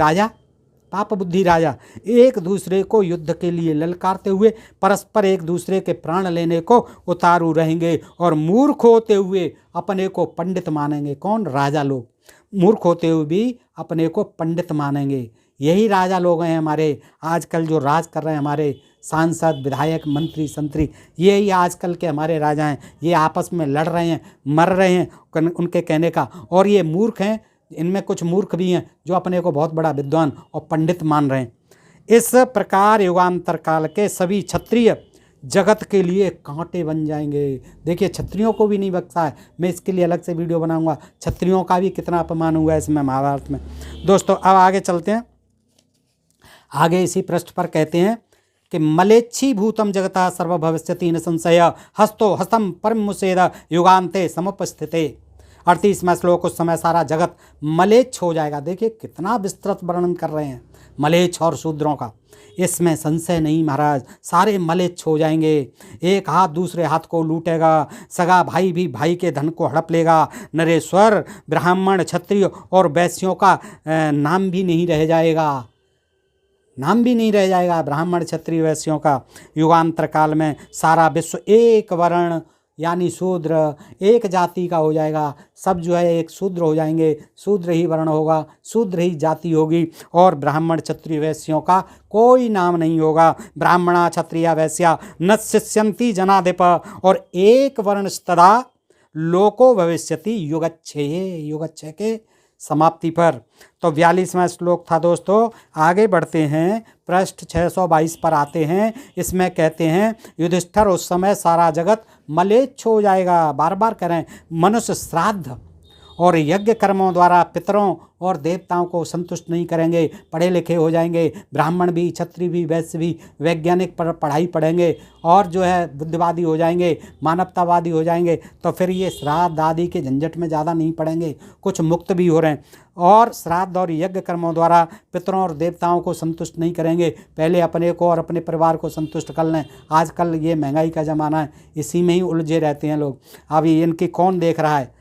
S1: राजा एक दूसरे को युद्ध के लिए ललकारते हुए परस्पर एक दूसरे के प्राण लेने को उतारू रहेंगे और मूर्ख होते हुए अपने को पंडित मानेंगे। कौन? राजा लोग मूर्ख होते हुए भी अपने को पंडित मानेंगे। यही राजा लोग हैं हमारे आजकल जो राज कर रहे हैं, हमारे सांसद विधायक मंत्री संतरी, यही आजकल के हमारे राजा हैं। ये आपस में लड़ रहे हैं, मर रहे हैं उनके कहने का, और ये मूर्ख हैं। इनमें कुछ मूर्ख भी हैं जो अपने को बहुत बड़ा विद्वान और पंडित मान रहे हैं। इस प्रकार युगांतर काल के सभी क्षत्रिय जगत के लिए कांटे बन जाएंगे। देखिए क्षत्रियों को भी नहीं बख्शा है। मैं इसके लिए अलग से वीडियो बनाऊंगा, क्षत्रियों का भी कितना अपमान हुआ है इसमें महाभारत में। दोस्तों अब आगे चलते हैं। आगे इसी पृष्ठ पर कहते हैं कि मलेच्छी भूतम जगता सर्वभविष्यति न संशय हस्तो हस्तम परम मुसेद युगांते समुपस्थिते। 38वां श्लोक, उस समय सारा जगत मलेच्छ हो जाएगा। देखिए कितना विस्तृत वर्णन कर रहे हैं मलेच्छ और शूद्रों का। इसमें संशय नहीं महाराज, सारे मलेच्छ हो जाएंगे। एक हाथ दूसरे हाथ को लूटेगा, सगा भाई भी भाई के धन को हड़प लेगा। नरेश्वर ब्राह्मण क्षत्रिय और वैश्यों का नाम भी नहीं रह जाएगा, नाम भी नहीं रह जाएगा ब्राह्मण क्षत्रिय वैश्यों का। युगांतर काल में सारा विश्व एक वर्ण यानी शूद्र, एक जाति का हो जाएगा। सब जो है एक शूद्र हो जाएंगे, शूद्र ही वर्ण होगा, शूद्र ही जाति होगी, और ब्राह्मण क्षत्रिय वैश्यों का कोई नाम नहीं होगा। ब्राह्मणा क्षत्रिय वैश्या न शिष्यन्ति जनाधिप, और एक वर्ण तदा लोको भविष्यति युगच्छे के समाप्ति पर। तो 42वां श्लोक था दोस्तों। आगे बढ़ते हैं, पृष्ठ 622 पर आते हैं। इसमें कहते हैं युधिष्ठिर उस समय सारा जगत मलेच्छ हो जाएगा। बार बार करें, मनुष्य श्राद्ध और यज्ञ कर्मों द्वारा पितरों और देवताओं को संतुष्ट नहीं करेंगे, पढ़े लिखे हो जाएंगे। ब्राह्मण भी क्षत्रिय भी वैश्य भी वैज्ञानिक पर पढ़ाई पढ़ेंगे और जो है बुद्धिवादी हो जाएंगे, मानवतावादी हो जाएंगे। तो फिर ये श्राद्ध आदि के झंझट में ज़्यादा नहीं पड़ेंगे, कुछ मुक्त भी हो रहे हैं। और श्राद्ध और यज्ञ कर्मों द्वारा पितरों और देवताओं को संतुष्ट नहीं करेंगे, पहले अपने को और अपने परिवार को संतुष्ट कर लें। आजकल ये महंगाई का ज़माना है, इसी में ही उलझे रहते हैं लोग। अभी इनकी कौन देख रहा है।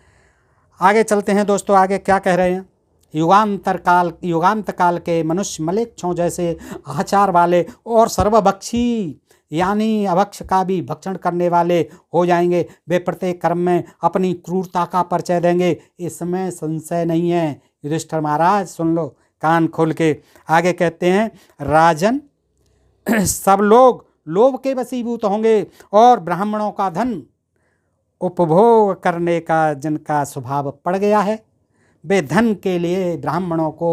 S1: आगे चलते हैं दोस्तों, आगे क्या कह रहे हैं। युगांत काल के मनुष्य मलेच्छों जैसे आचार वाले और सर्वभक्षी यानी अभक्ष का भी भक्षण करने वाले हो जाएंगे। वे प्रत्येक कर्म में अपनी क्रूरता का परिचय देंगे, इसमें संशय नहीं है। युधिष्ठिर महाराज सुन लो कान खोल के। आगे कहते हैं राजन सब लोग लोभ के वशीभूत होंगे और ब्राह्मणों का धन उपभोग करने का जिनका स्वभाव पड़ गया है वे धन के लिए ब्राह्मणों को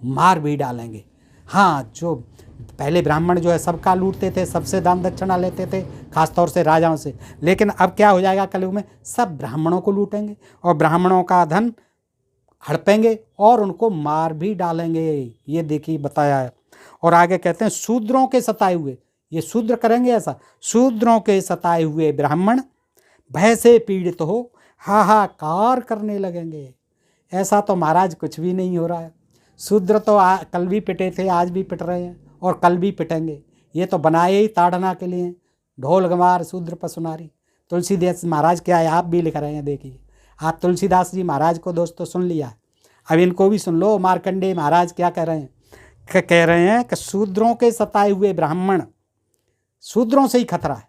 S1: मार भी डालेंगे। हाँ, जो पहले ब्राह्मण जो है सबका लूटते थे, सबसे दान दक्षिणा लेते थे, खासतौर से राजाओं से। लेकिन अब क्या हो जाएगा कलयुग में, सब ब्राह्मणों को लूटेंगे और ब्राह्मणों का धन हड़पेंगे और उनको मार भी डालेंगे। ये देखिए बताया है। और आगे कहते हैं शूद्रों के सताए हुए, ये शूद्र करेंगे ऐसा, शूद्रों के सताए हुए ब्राह्मण भय से पीड़ित हो हाहाकार करने लगेंगे। ऐसा तो महाराज कुछ भी नहीं हो रहा है। शूद्र तो कल भी पिटे थे, आज भी पिट रहे हैं और कल भी पिटेंगे। ये तो बनाए ही ताड़ना के लिए, ढोल गंवार शूद्र पसुनारी। तुलसीदास महाराज क्या है, आप भी लिख रहे हैं। देखिए आप तुलसीदास जी महाराज को दोस्तों सुन लिया, अब इनको भी सुन लो। मार्कंडेय महाराज क्या कह रहे हैं, कह रहे हैं कि शूद्रों के सताए हुए ब्राह्मण, शूद्रों से ही खतरा है,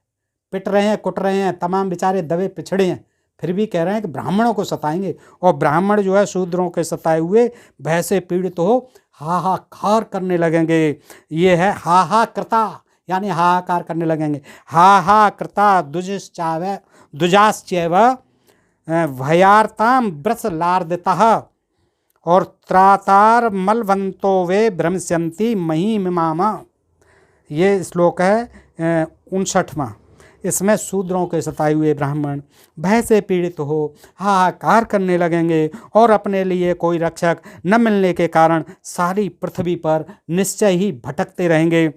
S1: पिट रहे हैं, कुट रहे हैं, तमाम बेचारे दबे पिछड़े हैं, फिर भी कह रहे हैं कि ब्राह्मणों को सताएंगे। और ब्राह्मण जो है शूद्रों के सताए हुए भय से पीड़ित हो हाहाकार करने लगेंगे। ये है हाहाकृता यानी हाहाकार करने लगेंगे। हाहाकृता दुजाश्चैव भयार्ताम ब्रसलार्दितः और त्रातार मलवंतो वे भ्रमस्यन्ति महिमिमामा। ये श्लोक है 59वां। इसमें शूद्रों के सताए हुए ब्राह्मण भय से पीड़ित हो हाहाकार करने लगेंगे और अपने लिए कोई रक्षक न मिलने के कारण सारी पृथ्वी पर निश्चय ही भटकते रहेंगे।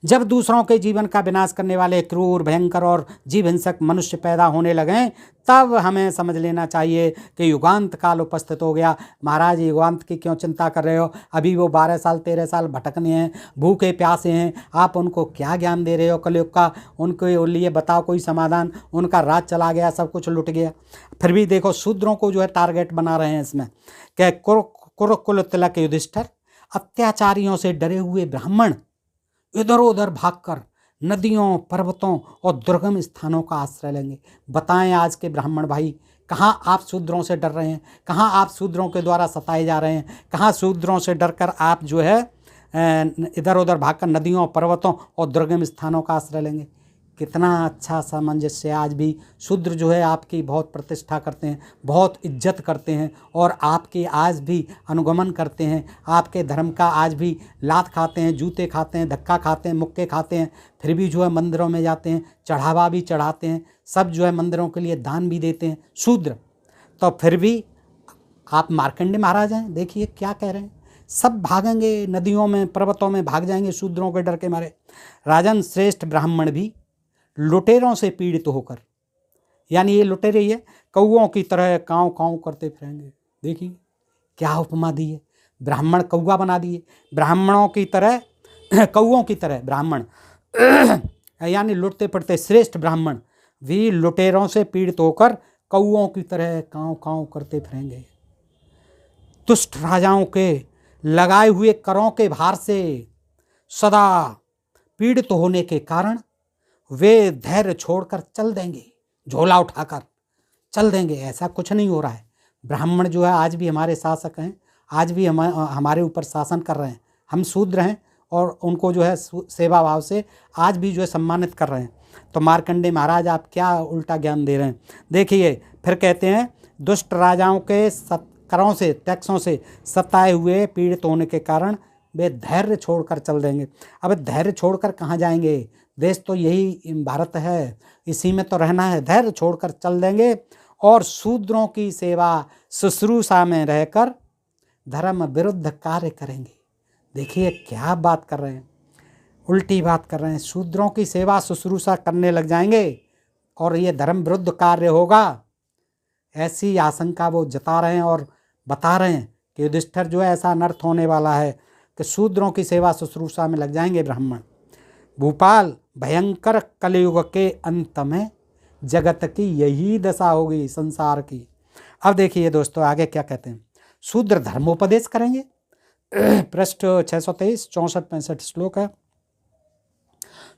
S1: जब दूसरों के जीवन का विनाश करने वाले क्रूर, भयंकर और जीव हिंसक मनुष्य पैदा होने लगें, तब हमें समझ लेना चाहिए कि युगांत काल उपस्थित हो गया। महाराज, युगांत की क्यों चिंता कर रहे हो? अभी वो 12 साल 13 साल भटकने हैं, भूखे प्यासे हैं, आप उनको क्या ज्ञान दे रहे हो कलयुग का? उनके लिए बताओ कोई समाधान। उनका राज चला गया, सब कुछ लुट गया। फिर भी देखो शूद्रों को जो है टारगेट बना रहे हैं इसमें। क्या कुरुकुल तिलक युधिष्ठिर, अत्याचारियों से डरे हुए ब्राह्मण इधर उधर भागकर नदियों, पर्वतों और दुर्गम स्थानों का आश्रय लेंगे। बताएं आज के ब्राह्मण भाई, कहाँ आप शूद्रों से डर रहे हैं? कहाँ आप शूद्रों के द्वारा सताए जा रहे हैं? कहाँ शूद्रों से डरकर आप जो है इधर उधर भागकर नदियों, पर्वतों और दुर्गम स्थानों का आश्रय लेंगे? कितना अच्छा सामंजस्य। आज भी शूद्र जो है आपकी बहुत प्रतिष्ठा करते हैं, बहुत इज्जत करते हैं और आपके आज भी अनुगमन करते हैं। आपके धर्म का आज भी लात खाते हैं, जूते खाते हैं, धक्का खाते हैं, मुक्के खाते हैं, फिर भी जो है मंदिरों में जाते हैं, चढ़ावा भी चढ़ाते हैं, सब जो है मंदिरों के लिए दान भी देते हैं शूद्र। तो फिर भी आप मार्कंडेय महाराज हैं, देखिए क्या कह रहे हैं। सब भागेंगे नदियों में, पर्वतों में भाग जाएंगे शूद्रों के डर के मारे। राजन, श्रेष्ठ ब्राह्मण भी लुटेरों से पीड़ित होकर, यानी ये लुटेरे ये कौओं की तरह काँव काँव करते फिरेंगे। देखिए क्या उपमा दी है, ब्राह्मण कौआ बना दिए। ब्राह्मणों की तरह कौओं की तरह ब्राह्मण यानी लुटते पड़ते श्रेष्ठ ब्राह्मण भी लुटेरों से पीड़ित होकर कौओं की तरह काँव काँव करते फिरेंगे। दुष्ट राजाओं के लगाए हुए करों के भार से सदा पीड़ित होने के कारण वे धैर्य छोड़कर चल देंगे, झोला उठाकर चल देंगे। ऐसा कुछ नहीं हो रहा है। ब्राह्मण जो है आज भी हमारे शासक हैं, आज भी हमारे ऊपर शासन कर रहे हैं। हम शूद्र हैं और उनको जो है सेवा भाव से आज भी जो है सम्मानित कर रहे हैं। तो मार्कंडेय महाराज, आप क्या उल्टा ज्ञान दे रहे हैं? देखिए फिर कहते हैं, दुष्ट राजाओं के करों से, टैक्सों से सताए हुए पीड़ित होने के कारण वे धैर्य छोड़कर चल देंगे। अब धैर्य छोड़कर कहाँ जाएंगे? देश तो यही भारत है, इसी में तो रहना है। धैर्य छोड़कर चल देंगे और शूद्रों की सेवा शुश्रूषा में रहकर धर्म विरुद्ध कार्य करेंगे। देखिए क्या बात कर रहे हैं, उल्टी बात कर रहे हैं। शूद्रों की सेवा शुश्रूषा करने लग जाएंगे और ये धर्म विरुद्ध कार्य होगा, ऐसी आशंका वो जता रहे हैं और बता रहे हैं कि युधिष्ठिर जो है ऐसा अनर्थ होने वाला है कि शूद्रों की सेवा शुश्रूषा में लग जाएंगे ब्राह्मण। भूपाल, भयंकर कलयुग के अंत में जगत की यही दशा होगी संसार की। अब देखिए दोस्तों आगे क्या कहते हैं। शूद्र धर्मोपदेश करेंगे। पृष्ठ 623 64-65 श्लोक है।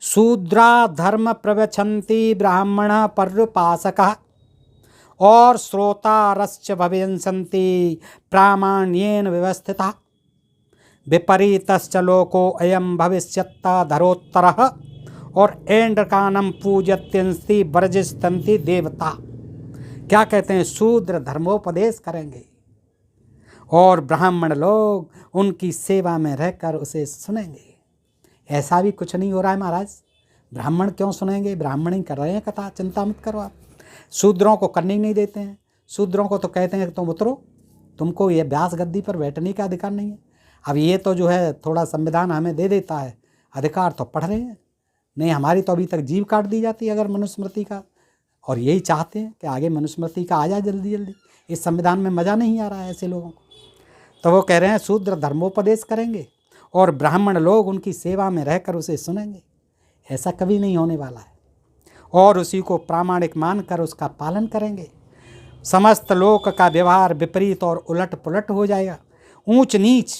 S1: शूद्रा धर्म प्रवक्षन्ति ब्राह्मण पर्युपासकः और श्रोतारश्च भविष्यन्ति प्रामाण्येन व्यवस्थितः विपरीतश्च लोको अयम भविष्यत्ता धरोत्तरः और ऐन्द्रकानम पूजत्यंस्ति वर्जिष्यन्ति देवता। क्या कहते हैं? शूद्र धर्मोपदेश करेंगे और ब्राह्मण लोग उनकी सेवा में रहकर उसे सुनेंगे। ऐसा भी कुछ नहीं हो रहा है महाराज। ब्राह्मण क्यों सुनेंगे? ब्राह्मण ही कर रहे हैं कथा, चिंता मत करो आप। शूद्रों को करने ही नहीं देते हैं। शूद्रों को तो कहते हैं कि तुम उतरो, तुमको ये व्यास गद्दी पर बैठने का अधिकार नहीं है। अब ये तो जो है थोड़ा संविधान हमें दे देता है अधिकार, तो पढ़ रहे हैं। नहीं, हमारी तो अभी तक जीव काट दी जाती है अगर मनुस्मृति का, और यही चाहते हैं कि आगे मनुस्मृति का आ जाए जल्दी जल्दी। इस संविधान में मज़ा नहीं आ रहा है ऐसे लोगों को। तो वो कह रहे हैं शूद्र धर्मोपदेश करेंगे और ब्राह्मण लोग उनकी सेवा में रहकर उसे सुनेंगे। ऐसा कभी नहीं होने वाला है और उसी को प्रामाणिक मानकर उसका पालन करेंगे। समस्त लोक का व्यवहार विपरीत और उलट पुलट हो जाएगा। ऊंच नीच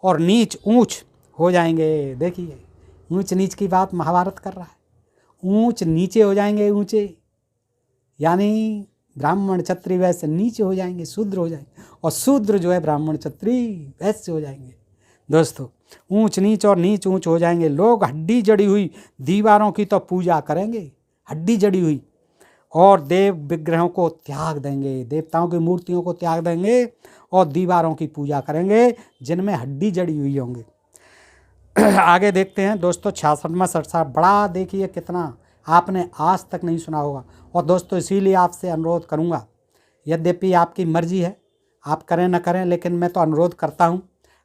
S1: और नीच ऊंच हो जाएंगे। देखिए ऊंच नीच की बात महाभारत कर रहा है। ऊंच नीचे हो जाएंगे, ऊंचे यानी ब्राह्मण क्षत्रिय वैसे नीचे हो जाएंगे, शूद्र हो जाएंगे, और शूद्र जो है ब्राह्मण क्षत्रिय वैसे हो जाएंगे। दोस्तों ऊंच नीच और नीच ऊंच हो जाएंगे। लोग हड्डी जड़ी हुई दीवारों की तो पूजा करेंगे, हड्डी जड़ी हुई, और देव विग्रहों को त्याग देंगे, देवताओं की मूर्तियों को त्याग देंगे और दीवारों की पूजा करेंगे जिनमें हड्डी जड़ी हुई होंगे। आगे देखते हैं दोस्तों 66वां 67। बड़ा देखिए कितना आपने आज तक नहीं सुना होगा। और दोस्तों इसीलिए आपसे अनुरोध करूंगा, यद्यपि आपकी मर्जी है, आप करें ना करें, लेकिन मैं तो अनुरोध करता हूं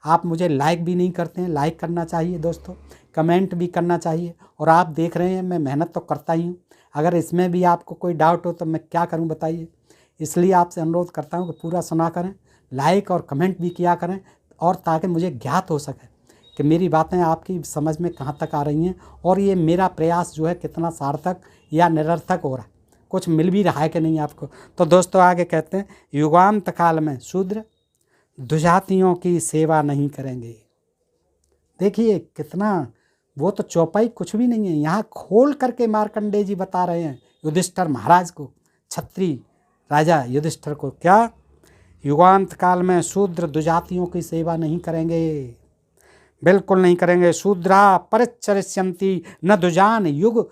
S1: आप मुझे लाइक भी नहीं करते हैं। लाइक करना चाहिए दोस्तों, कमेंट भी करना चाहिए। और आप देख रहे हैं मैं मेहनत तो करता ही हूँ, अगर इसमें भी आपको कोई डाउट हो तो मैं क्या करूँ बताइए। इसलिए आपसे अनुरोध करता हूँ कि पूरा सुना करें, लाइक और कमेंट भी किया करें, और ताकि मुझे ज्ञात हो सके कि मेरी बातें आपकी समझ में कहाँ तक आ रही हैं और ये मेरा प्रयास जो है कितना सार्थक या निरर्थक हो रहा है, कुछ मिल भी रहा है कि नहीं आपको। तो दोस्तों आगे कहते हैं, युगांत काल में शूद्र दुजातियों की सेवा नहीं करेंगे। देखिए कितना, वो तो चौपाई कुछ भी नहीं है, यहाँ खोल करके मार्कंडेय जी बता रहे हैं युधिष्ठिर महाराज को, क्षत्रिय राजा युधिष्ठिर को, क्या युगांत काल में शूद्र दुजातियों की सेवा नहीं करेंगे, बिल्कुल नहीं करेंगे। शूद्रा परिचरिष्यन्ति न दुजान युग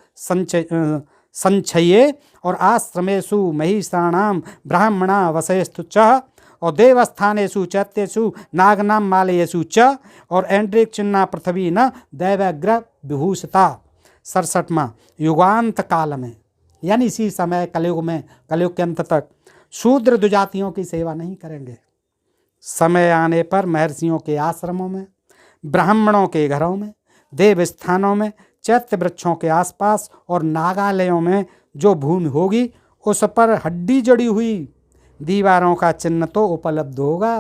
S1: संचये और आश्रमेषु महिषाणाम ब्राह्मणा वसेस्तु च और देवस्थानेषु चैत्येषु नागनाम मालयेषु च और एंड्रिक्षिन्ना पृथ्वी न दैवग्रह विभूषिता। 67वां, युगांत काल में यानी इसी समय कलयुग में, कलयुग के अंत तक शूद्र दुजातियों की सेवा नहीं करेंगे। समय आने पर महर्षियों के आश्रमों में, ब्राह्मणों के घरों में, देव स्थानों में, चैत्य वृक्षों के आसपास और नागालयों में जो भूमि होगी उस पर हड्डी जड़ी हुई दीवारों का चिन्ह तो उपलब्ध होगा,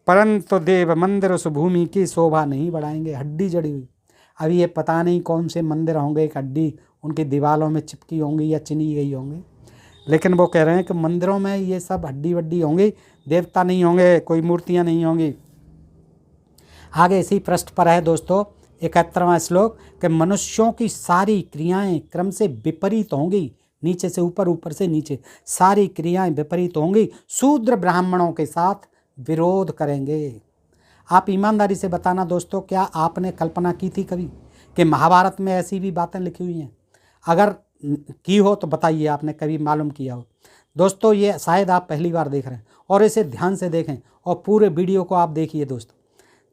S1: परंतु देव मंदिर उस भूमि की शोभा नहीं बढ़ाएंगे। हड्डी जड़ी हुई, अभी ये पता नहीं कौन से मंदिर होंगे, एक हड्डी उनकी दीवारों में चिपकी होंगी या चिनी गई होंगी, लेकिन वो कह रहे हैं कि मंदिरों में ये सब हड्डी वड्डी होंगी, देवता नहीं होंगे, कोई मूर्तियाँ नहीं होंगी। आगे इसी पृष्ठ पर है दोस्तों 71वां श्लोक कि मनुष्यों की सारी क्रियाएं क्रम से विपरीत होंगी, नीचे से ऊपर, ऊपर से नीचे, सारी क्रियाएं विपरीत होंगी, शूद्र ब्राह्मणों के साथ विरोध करेंगे। आप ईमानदारी से बताना दोस्तों, क्या आपने कल्पना की थी कभी कि महाभारत में ऐसी भी बातें लिखी हुई हैं? अगर की हो तो बताइए, आपने कभी मालूम किया हो। दोस्तों ये शायद आप पहली बार देख रहे हैं, और इसे ध्यान से देखें और पूरे वीडियो को आप देखिए दोस्तों,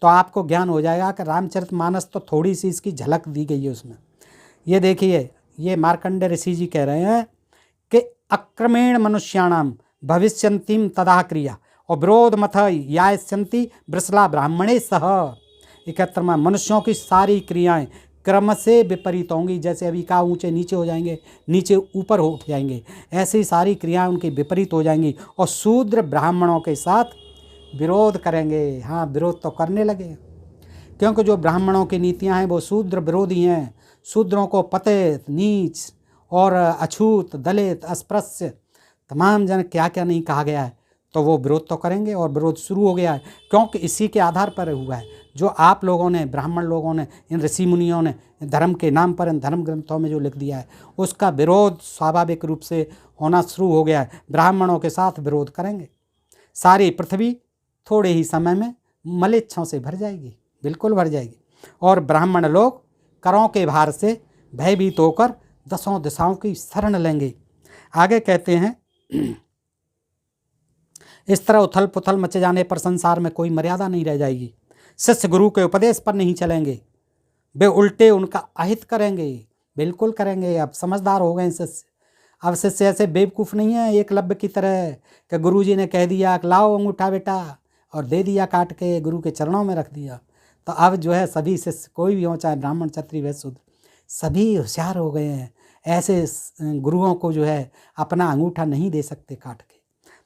S1: तो आपको ज्ञान हो जाएगा कि रामचरितमानस तो थोड़ी सी इसकी झलक दी गई है उसमें। ये देखिए, ये मार्कंडेय ऋषि जी कह रहे हैं कि अक्रमेण मनुष्याणाम भविष्यन्तीम तदा क्रिया और विरोध मथ यास्यन्ति वृषला ब्राह्मणे सह। 71वां, मनुष्यों की सारी क्रियाएं क्रम से विपरीत होंगी, जैसे अभी का ऊंचे नीचे हो जाएंगे, नीचे ऊपर हो उठ जाएंगे, ऐसी सारी क्रियाएं उनकी विपरीत हो जाएंगी और शूद्र ब्राह्मणों के साथ विरोध करेंगे। हाँ, विरोध तो करने लगे, क्योंकि जो ब्राह्मणों की नीतियां हैं वो शूद्र विरोधी हैं। शूद्रों को पतित, नीच और अछूत, दलित, अस्पृश्य, तमाम जन क्या क्या नहीं कहा गया है, तो वो विरोध तो करेंगे और विरोध शुरू हो गया है, क्योंकि इसी के आधार पर हुआ है जो आप लोगों ने, ब्राह्मण लोगों ने, इन ऋषि मुनियों ने धर्म के नाम पर इन धर्म ग्रंथों में जो लिख दिया है उसका विरोध स्वाभाविक रूप से होना शुरू हो गया है। ब्राह्मणों के साथ विरोध करेंगे, सारी पृथ्वी थोड़े ही समय में मलेच्छों से भर जाएगी, बिल्कुल भर जाएगी, और ब्राह्मण लोग करों के भार से भयभीत होकर दसों दिशाओं की शरण लेंगे। आगे कहते हैं, इस तरह उथल पुथल मचे जाने पर संसार में कोई मर्यादा नहीं रह जाएगी। शिष्य गुरु के उपदेश पर नहीं चलेंगे, वे उल्टे उनका अहित करेंगे, बिल्कुल करेंगे। अब समझदार हो गए शिष्य, अब शिष्य ऐसे बेवकूफ़ नहीं है एकलव्य की तरह कि गुरुजी ने कह दिया लाओ अंगूठा बेटा और दे दिया काट के, गुरु के चरणों में रख दिया। तो अब जो है सभी शिष्य, कोई भी हो, चाहे ब्राह्मण क्षत्रिय वैश्य शूद्र, सभी होशियार हो गए हैं। ऐसे गुरुओं को जो है अपना अंगूठा नहीं दे सकते काट के।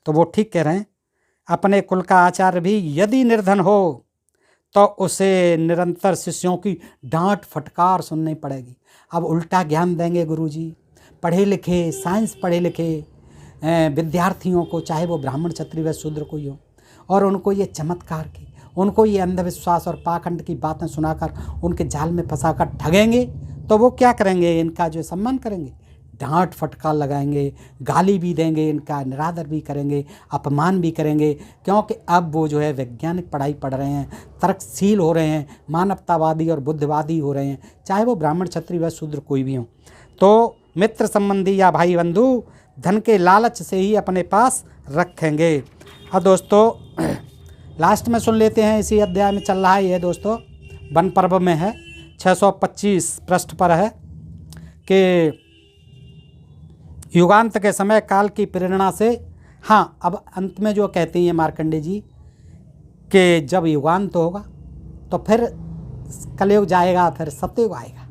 S1: तो वो ठीक कह रहे हैं। अपने कुल का आचार्य भी यदि निर्धन हो तो उसे निरंतर शिष्यों की डांट फटकार सुननी पड़ेगी। अब उल्टा ज्ञान देंगे गुरुजी, पढ़े लिखे, साइंस पढ़े लिखे विद्यार्थियों को, चाहे वो ब्राह्मण क्षत्रिय वैश्य शूद्र कोई हो, और उनको ये चमत्कार की, उनको ये अंधविश्वास और पाखंड की बातें सुनाकर उनके जाल में फंसाकर ठगेंगे, तो वो क्या करेंगे, इनका जो सम्मान करेंगे, डांट फटकार लगाएंगे, गाली भी देंगे, इनका निरादर भी करेंगे, अपमान भी करेंगे, क्योंकि अब वो जो है वैज्ञानिक पढ़ाई पढ़ रहे हैं, तर्कशील हो रहे हैं, मानवतावादी और बुद्धिवादी हो रहे हैं, चाहे वो ब्राह्मण क्षत्रिय वैश्य शूद्र कोई भी हो। तो मित्र संबंधी या भाई बंधु धन के लालच से ही अपने पास रखेंगे। अब दोस्तों लास्ट में सुन लेते हैं, इसी अध्याय में चल रहा है ये दोस्तों, वन पर्व में है, 625 पृष्ठ पर है कि युगांत के समय काल की प्रेरणा से, हाँ अब अंत में जो कहते हैं मार्कंडेय जी कि जब युगांत होगा तो फिर कलयुग जाएगा, फिर सत्ययुग आएगा।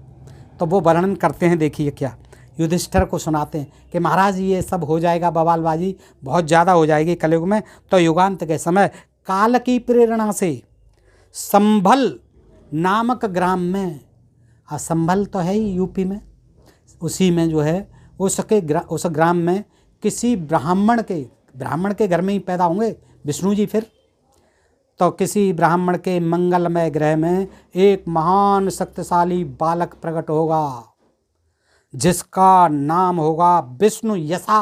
S1: तो वो वर्णन करते हैं, देखिए क्या युधिष्ठिर को सुनाते हैं कि महाराज ये सब हो जाएगा, बवालबाजी बहुत ज़्यादा हो जाएगी कलयुग में। तो युगांत के समय काल की प्रेरणा से संभल नामक ग्राम में, संभल तो है ही यूपी में, उसी में जो है उस ग्राम में किसी ब्राह्मण के घर में ही पैदा होंगे विष्णु जी। फिर तो किसी ब्राह्मण के मंगलमय ग्रह में एक महान शक्तिशाली बालक प्रकट होगा जिसका नाम होगा विष्णु यशा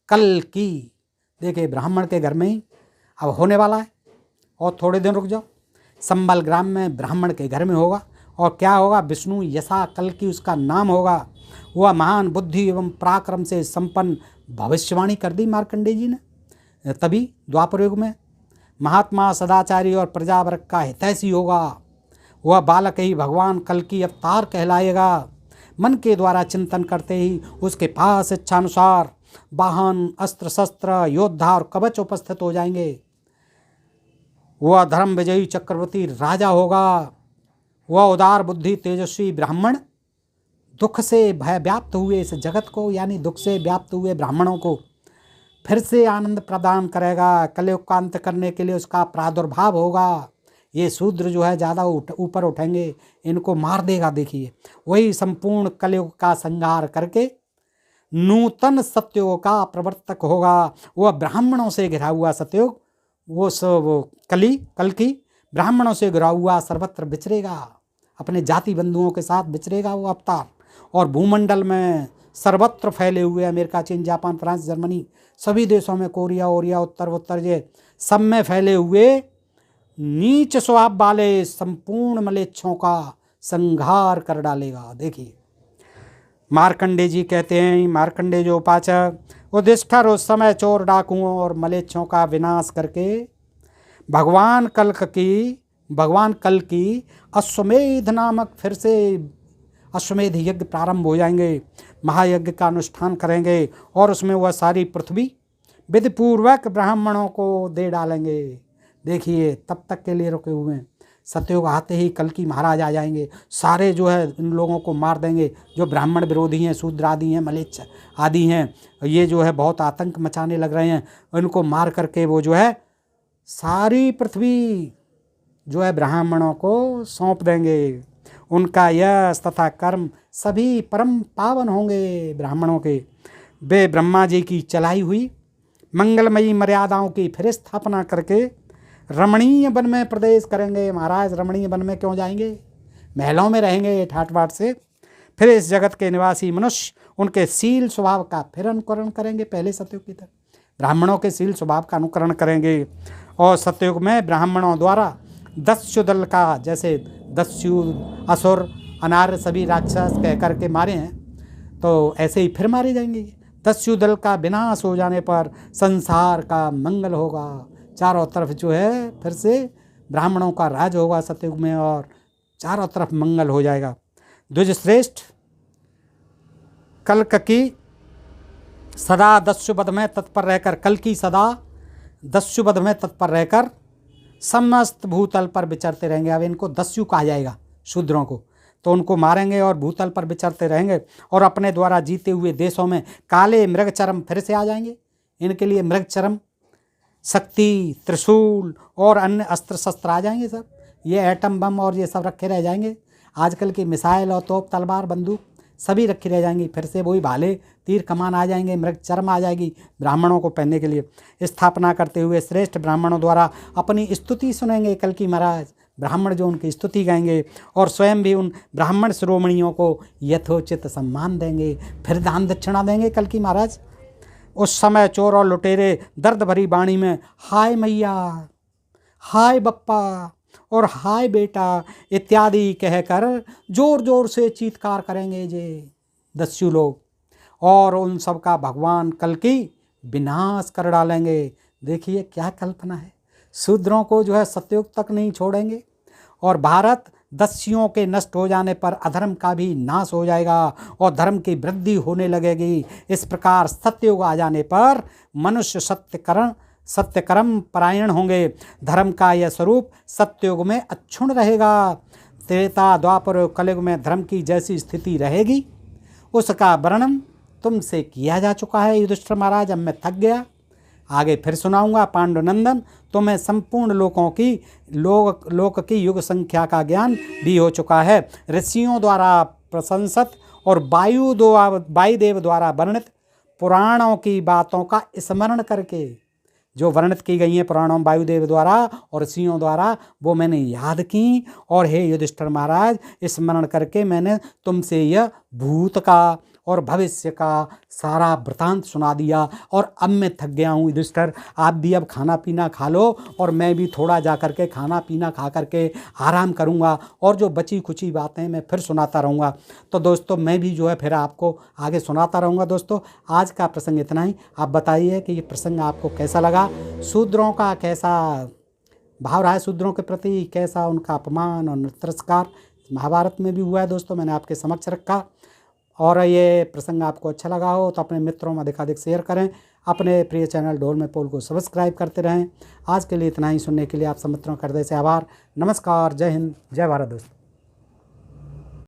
S1: कल्कि। देखिए ब्राह्मण के घर में ही अब होने वाला है, और थोड़े दिन रुक जाओ, संबल ग्राम में ब्राह्मण के घर में होगा। और क्या होगा? विष्णु यशा कल्कि उसका नाम होगा। वह महान बुद्धि एवं पराक्रम से संपन्न, भविष्यवाणी कर दी मार्कंडेय जी ने तभी द्वापर युग में। महात्मा, सदाचारी और प्रजावर्ग का हितैषी होगा। वह बालक ही भगवान कल्कि अवतार कहलाएगा। मन के द्वारा चिंतन करते ही उसके पास इच्छानुसार वाहन, अस्त्र शस्त्र, योद्धा और कवच उपस्थित हो जाएंगे। वह धर्म विजयी चक्रवर्ती राजा होगा। वह उदार बुद्धि तेजस्वी ब्राह्मण दुख से भय व्याप्त हुए इस जगत को, यानी दुख से व्याप्त हुए ब्राह्मणों को फिर से आनंद प्रदान करेगा। कलयुग का अंत करने के लिए उसका प्रादुर्भाव होगा। ये शूद्र जो है ज़्यादा ऊपर उठेंगे, इनको मार देगा। देखिए वही संपूर्ण कलयुग का संहार करके नूतन सत्ययुग का प्रवर्तक होगा। वह ब्राह्मणों से घिरा हुआ सत्ययुग, वो सब कल्कि ब्राह्मणों से घिरा हुआ सर्वत्र विचरेगा, अपने जाति बंधुओं के साथ विचरेगा वो अवतार। और भूमंडल में सर्वत्र फैले हुए अमेरिका, चीन, जापान, फ्रांस, जर्मनी सभी देशों में, कोरिया ओरिया, उत्तर ये सब में फैले हुए नीच स्वभाव वाले संपूर्ण मलेच्छों का संहार कर डालेगा। देखिए मार्कंडेय जी कहते हैं, मार्कंडेय जो उपाचक युधिष्ठिर उस समय चोर डाकुओं और मलेच्छों का विनाश करके भगवान कल्कि अश्वमेध नामक फिर से अश्वमेध यज्ञ प्रारंभ हो जाएंगे। महायज्ञ का अनुष्ठान करेंगे और उसमें वह सारी पृथ्वी विधिपूर्वक ब्राह्मणों को दे डालेंगे। देखिए तब तक के लिए रुके हुए हैं। सत्ययुग आते ही कल्कि महाराज आ जाएंगे, सारे जो है इन लोगों को मार देंगे जो ब्राह्मण विरोधी हैं, शूद्र आदि हैं, मलेच्छ आदि हैं, ये जो है बहुत आतंक मचाने लग रहे हैं। इनको मार करके वो जो है सारी पृथ्वी जो है ब्राह्मणों को सौंप देंगे। उनका यश तथा कर्म सभी परम पावन होंगे ब्राह्मणों के। वे ब्रह्मा जी की चलाई हुई मंगलमयी मर्यादाओं की फिर स्थापना करके रमणीय वन में प्रवेश करेंगे। महाराज रमणीय वन में क्यों जाएंगे? महलों में रहेंगे ठाट बाट से। फिर इस जगत के निवासी मनुष्य उनके शील स्वभाव का फिर अनुकरण करेंगे, पहले सत्ययुग की तरह ब्राह्मणों के शील स्वभाव का अनुकरण करेंगे। और सत्ययुग में ब्राह्मणों द्वारा दस्यु दल का, जैसे दस्यु, असुर, अनार्य सभी राक्षस कह करके मारे हैं, तो ऐसे ही फिर मारे जाएंगे। दस्यु दल का विनाश हो जाने पर संसार का मंगल होगा। चारों तरफ जो है फिर से ब्राह्मणों का राज होगा सत्ययुग में और चारों तरफ मंगल हो जाएगा। द्विजश्रेष्ठ कल्कि सदा दस्युवध में तत्पर रहकर, कल्कि सदा दस्युवध में तत्पर रहकर समस्त भूतल पर विचरते रहेंगे। अब इनको दस्यु कहा जाएगा शूद्रों को, तो उनको मारेंगे और भूतल पर विचरते रहेंगे। और अपने द्वारा जीते हुए देशों में काले मृगचरम फिर से आ जाएंगे। इनके लिए मृगचरम, शक्ति, त्रिशूल और अन्य अस्त्र शस्त्र आ जाएंगे सब। ये एटम बम और ये सब रखे रह जाएंगे। आजकल की मिसाइल और तोप, तलवार, बंदूक सभी रखी रह जाएंगी। फिर से वही भाले, तीर, कमान आ जाएंगे। मृगचर्म आ जाएगी ब्राह्मणों को पहनने के लिए। स्थापना करते हुए श्रेष्ठ ब्राह्मणों द्वारा अपनी स्तुति सुनेंगे कल्कि महाराज। ब्राह्मण जो उनकी स्तुति गाएंगे और स्वयं भी उन ब्राह्मण शिरोमणियों को यथोचित सम्मान देंगे, फिर दान दक्षिणा देंगे कल्कि महाराज। उस समय चोर और लुटेरे दर्द भरी वाणी में हाय मैया, हाय बप्पा और हाय बेटा इत्यादि कहकर जोर जोर से चीत्कार करेंगे जे दस्यु लोग, और उन सब का भगवान कल्कि विनाश कर डालेंगे। देखिए क्या कल्पना है। शूद्रों को जो है सत्ययुग तक नहीं छोड़ेंगे और भारत दस्युओं के नष्ट हो जाने पर अधर्म का भी नाश हो जाएगा और धर्म की वृद्धि होने लगेगी। इस प्रकार सत्ययुग आ जाने पर मनुष्य सत्यकरण सत्य कर्म परायण होंगे। धर्म का यह स्वरूप सत्ययुग में अक्षुण्ण रहेगा। त्रेता द्वापर और कलयुग में धर्म की जैसी स्थिति रहेगी उसका वर्णन तुमसे किया जा चुका है युधिष्ठिर महाराज। अब मैं थक गया, आगे फिर सुनाऊंगा। पांडुनंदन, तुम्हें संपूर्ण लोक की युग संख्या का ज्ञान भी हो चुका है। ऋषियों द्वारा प्रशंसित और वायुदेव द्वारा वर्णित पुराणों की बातों का स्मरण करके, जो वर्णित की गई हैं पुराणों वायुदेव द्वारा और ऋषियों द्वारा, वो मैंने याद की। और हे युधिष्ठिर महाराज, स्मरण करके मैंने तुमसे यह भूत का और भविष्य का सारा वृतांत सुना दिया। और अब मैं थक गया हूँ युधिष्ठिर, आप भी अब खाना पीना खा लो और मैं भी थोड़ा जा कर के खाना पीना खा करके आराम करूँगा और जो बची खुची बातें मैं फिर सुनाता रहूँगा। तो दोस्तों मैं भी जो है फिर आपको आगे सुनाता रहूँगा। दोस्तों आज का प्रसंग इतना ही। आप बताइए कि ये प्रसंग आपको कैसा लगा, शूद्रों का कैसा भाव रहा है, शूद्रों के प्रति कैसा उनका अपमान और तिरस्कार महाभारत में भी हुआ है। दोस्तों मैंने आपके समक्ष रखा। और ये प्रसंग आपको अच्छा लगा हो तो अपने मित्रों में अधिकाधिक शेयर करें। अपने प्रिय चैनल ढोल में पोल को सब्सक्राइब करते रहें। आज के लिए इतना ही। सुनने के लिए आप सब मित्रों का हृदय से आभार। नमस्कार, जय हिंद, जय भारत दोस्तों।